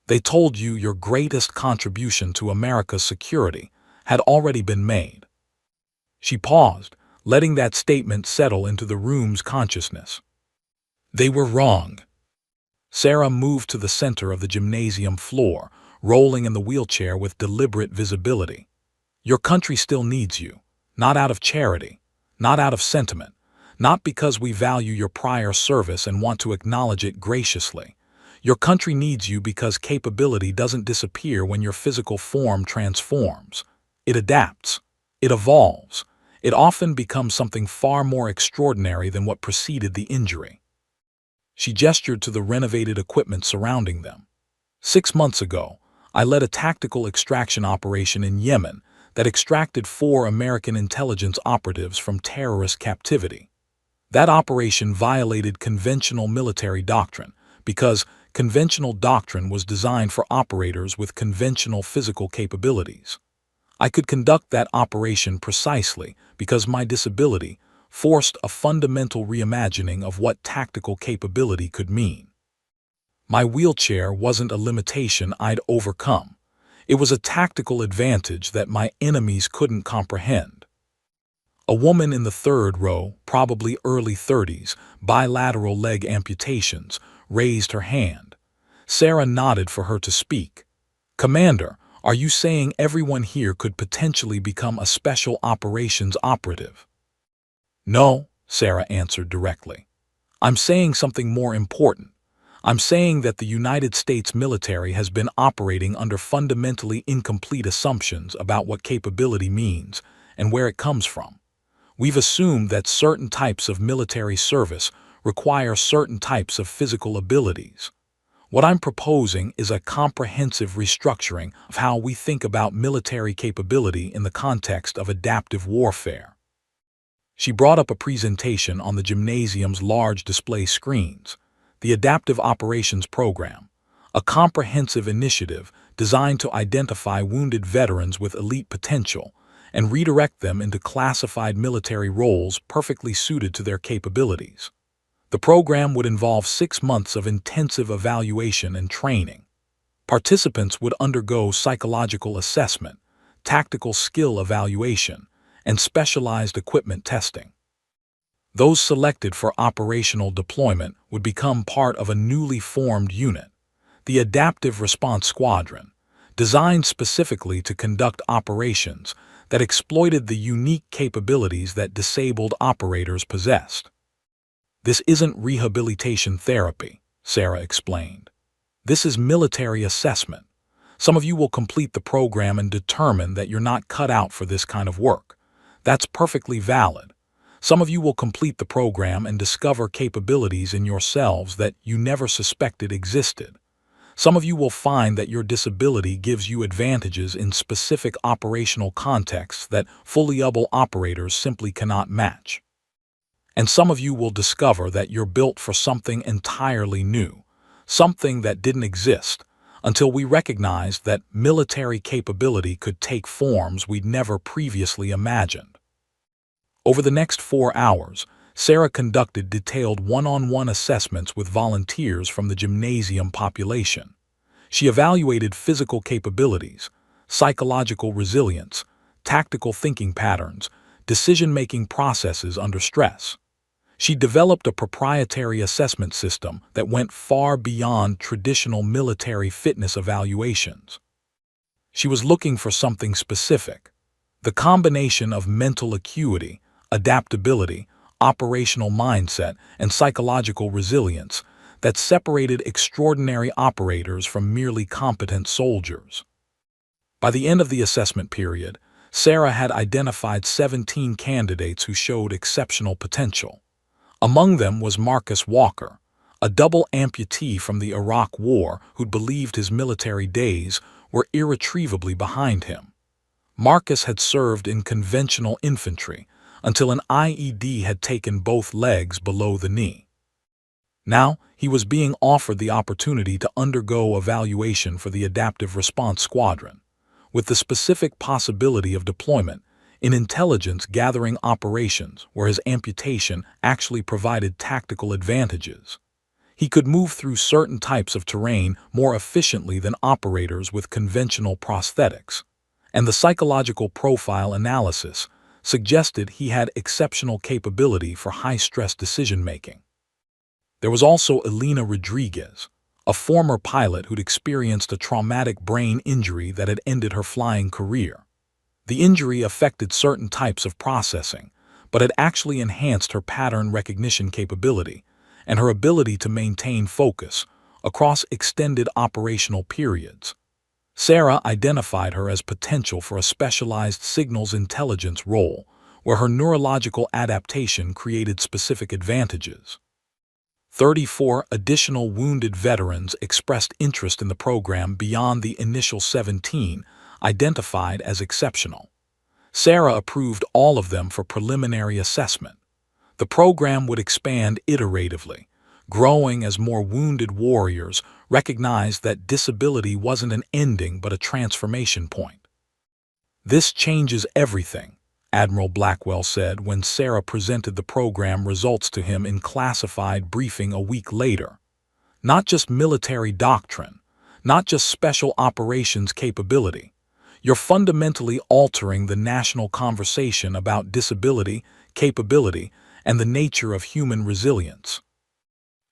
They told you your greatest contribution to America's security had already been made." She paused, letting that statement settle into the room's consciousness. "They were wrong." Sarah moved to the center of the gymnasium floor, rolling in the wheelchair with deliberate visibility. "Your country still needs you, not out of charity, not out of sentiment, not because we value your prior service and want to acknowledge it graciously. Your country needs you because capability doesn't disappear when your physical form transforms. It adapts. It evolves. It often becomes something far more extraordinary than what preceded the injury." She gestured to the renovated equipment surrounding them. 6 months ago, I led a tactical extraction operation in Yemen that extracted 4 American intelligence operatives from terrorist captivity. That operation violated conventional military doctrine because conventional doctrine was designed for operators with conventional physical capabilities. I could conduct that operation precisely because my disability forced a fundamental reimagining of what tactical capability could mean. My wheelchair wasn't a limitation I'd overcome. It was a tactical advantage that my enemies couldn't comprehend. A woman in the third row, probably early 30s, bilateral leg amputations, raised her hand. Sarah nodded for her to speak. "Commander, are you saying everyone here could potentially become a special operations operative?" "No," Sarah answered directly. "I'm saying something more important. I'm saying that the United States military has been operating under fundamentally incomplete assumptions about what capability means and where it comes from. We've assumed that certain types of military service require certain types of physical abilities. What I'm proposing is a comprehensive restructuring of how we think about military capability in the context of adaptive warfare." She brought up a presentation on the gymnasium's large display screens, the Adaptive Operations Program, a comprehensive initiative designed to identify wounded veterans with elite potential and redirect them into classified military roles perfectly suited to their capabilities. The program would involve 6 months of intensive evaluation and training. Participants would undergo psychological assessment, tactical skill evaluation, and specialized equipment testing. Those selected for operational deployment would become part of a newly formed unit, the Adaptive Response Squadron, designed specifically to conduct operations that exploited the unique capabilities that disabled operators possessed. "This isn't rehabilitation therapy," Sarah explained. "This is military assessment. Some of you will complete the program and determine that you're not cut out for this kind of work. That's perfectly valid. Some of you will complete the program and discover capabilities in yourselves that you never suspected existed. Some of you will find that your disability gives you advantages in specific operational contexts that fully able operators simply cannot match. And some of you will discover that you're built for something entirely new, something that didn't exist, until we recognized that military capability could take forms we'd never previously imagined." Over the next 4 hours, Sarah conducted detailed one-on-one assessments with volunteers from the gymnasium population. She evaluated physical capabilities, psychological resilience, tactical thinking patterns, decision-making processes under stress. She developed a proprietary assessment system that went far beyond traditional military fitness evaluations. She was looking for something specific: the combination of mental acuity, adaptability, operational mindset, and psychological resilience that separated extraordinary operators from merely competent soldiers. By the end of the assessment period, Sarah had identified 17 candidates who showed exceptional potential. Among them was Marcus Walker, a double amputee from the Iraq War who'd believed his military days were irretrievably behind him. Marcus had served in conventional infantry until an IED had taken both legs below the knee. Now, he was being offered the opportunity to undergo evaluation for the Adaptive Response Squadron, with the specific possibility of deployment in intelligence-gathering operations where his amputation actually provided tactical advantages. He could move through certain types of terrain more efficiently than operators with conventional prosthetics, and the psychological profile analysis suggested he had exceptional capability for high-stress decision-making. There was also Elena Rodriguez, a former pilot who'd experienced a traumatic brain injury that had ended her flying career. The injury affected certain types of processing, but had actually enhanced her pattern recognition capability and her ability to maintain focus across extended operational periods. Sarah identified her as potential for a specialized signals intelligence role, where her neurological adaptation created specific advantages. 34 additional wounded veterans expressed interest in the program beyond the initial 17 identified as exceptional. Sarah approved all of them for preliminary assessment. The program would expand iteratively, growing as more wounded warriors recognized that disability wasn't an ending but a transformation point. "This changes everything," Admiral Blackwell said when Sarah presented the program results to him in classified briefing a week later. "Not just military doctrine, not just special operations capability. You're fundamentally altering the national conversation about disability, capability, and the nature of human resilience.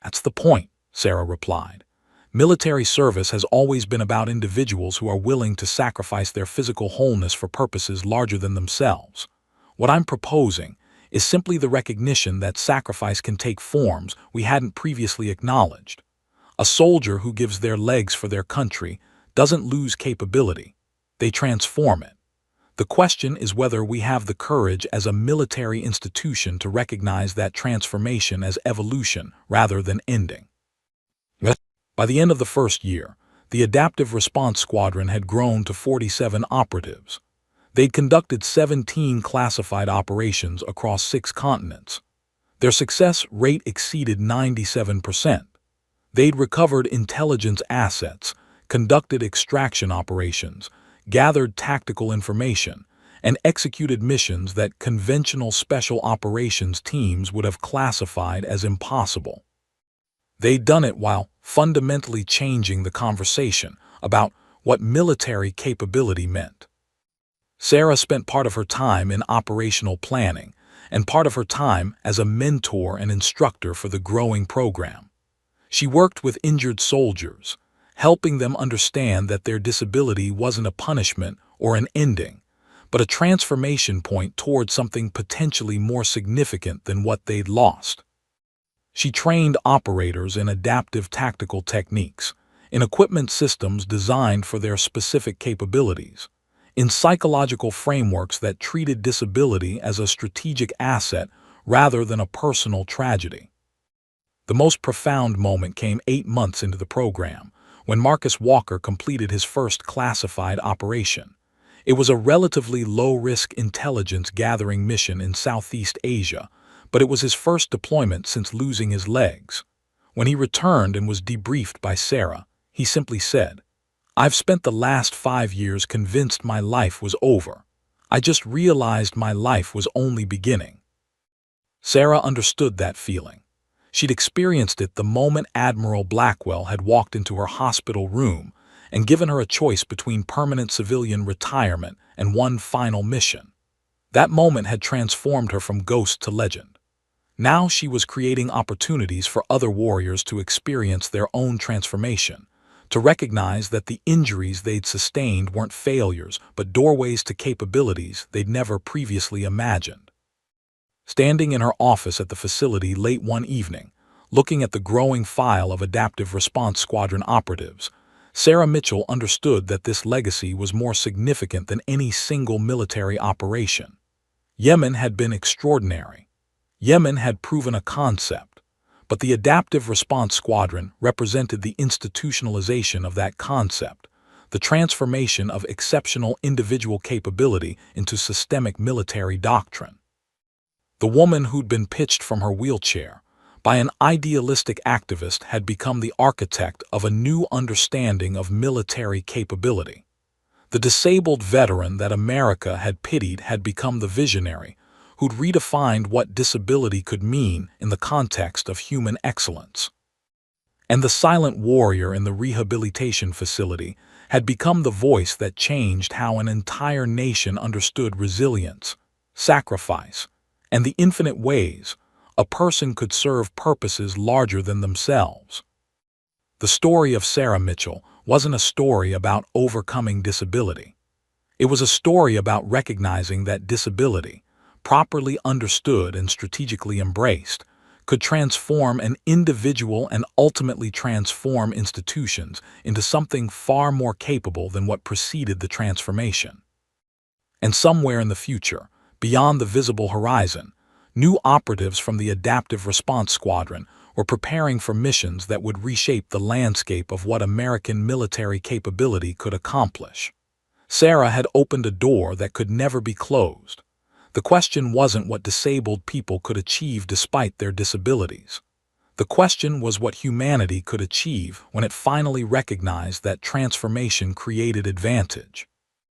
That's the point, Sarah replied. Military service has always been about individuals who are willing to sacrifice their physical wholeness for purposes larger than themselves. What I'm proposing is simply the recognition that sacrifice can take forms we hadn't previously acknowledged. A soldier who gives their legs for their country doesn't lose capability. They transform it. The question is whether we have the courage as a military institution to recognize that transformation as evolution rather than ending. By the end of the first year, the Adaptive Response Squadron had grown to 47 operatives. They'd conducted 17 classified operations across 6 continents. Their success rate exceeded 97%. They'd recovered intelligence assets, conducted extraction operations, gathered tactical information, and executed missions that conventional special operations teams would have classified as impossible. They'd done it while fundamentally changing the conversation about what military capability meant. Sarah spent part of her time in operational planning and part of her time as a mentor and instructor for the growing program. She worked with injured soldiers, helping them understand that their disability wasn't a punishment or an ending, but a transformation point toward something potentially more significant than what they'd lost. She trained operators in adaptive tactical techniques, in equipment systems designed for their specific capabilities, in psychological frameworks that treated disability as a strategic asset rather than a personal tragedy. The most profound moment came 8 months into the program, when Marcus Walker completed his first classified operation. It was a relatively low-risk intelligence gathering mission in Southeast Asia, but it was his first deployment since losing his legs. When he returned and was debriefed by Sarah, he simply said, "I've spent the last 5 years convinced my life was over. I just realized my life was only beginning." Sarah understood that feeling. She'd experienced it the moment Admiral Blackwell had walked into her hospital room and given her a choice between permanent civilian retirement and one final mission. That moment had transformed her from ghost to legend. Now she was creating opportunities for other warriors to experience their own transformation, to recognize that the injuries they'd sustained weren't failures but doorways to capabilities they'd never previously imagined. Standing in her office at the facility late one evening, looking at the growing file of Adaptive Response Squadron operatives, Sarah Mitchell understood that this legacy was more significant than any single military operation. Yemen had been extraordinary. Yemen had proven a concept, but the Adaptive Response Squadron represented the institutionalization of that concept, the transformation of exceptional individual capability into systemic military doctrine. The woman who'd been pitched from her wheelchair by an idealistic activist had become the architect of a new understanding of military capability. The disabled veteran that America had pitied had become the visionary who'd redefined what disability could mean in the context of human excellence. And the silent warrior in the rehabilitation facility had become the voice that changed how an entire nation understood resilience, sacrifice, and the infinite ways a person could serve purposes larger than themselves. The story of Sarah Mitchell wasn't a story about overcoming disability. It was a story about recognizing that disability, properly understood and strategically embraced, could transform an individual and ultimately transform institutions into something far more capable than what preceded the transformation. And somewhere in the future, beyond the visible horizon, new operatives from the Adaptive Response Squadron were preparing for missions that would reshape the landscape of what American military capability could accomplish. Sarah had opened a door that could never be closed. The question wasn't what disabled people could achieve despite their disabilities. The question was what humanity could achieve when it finally recognized that transformation created advantage.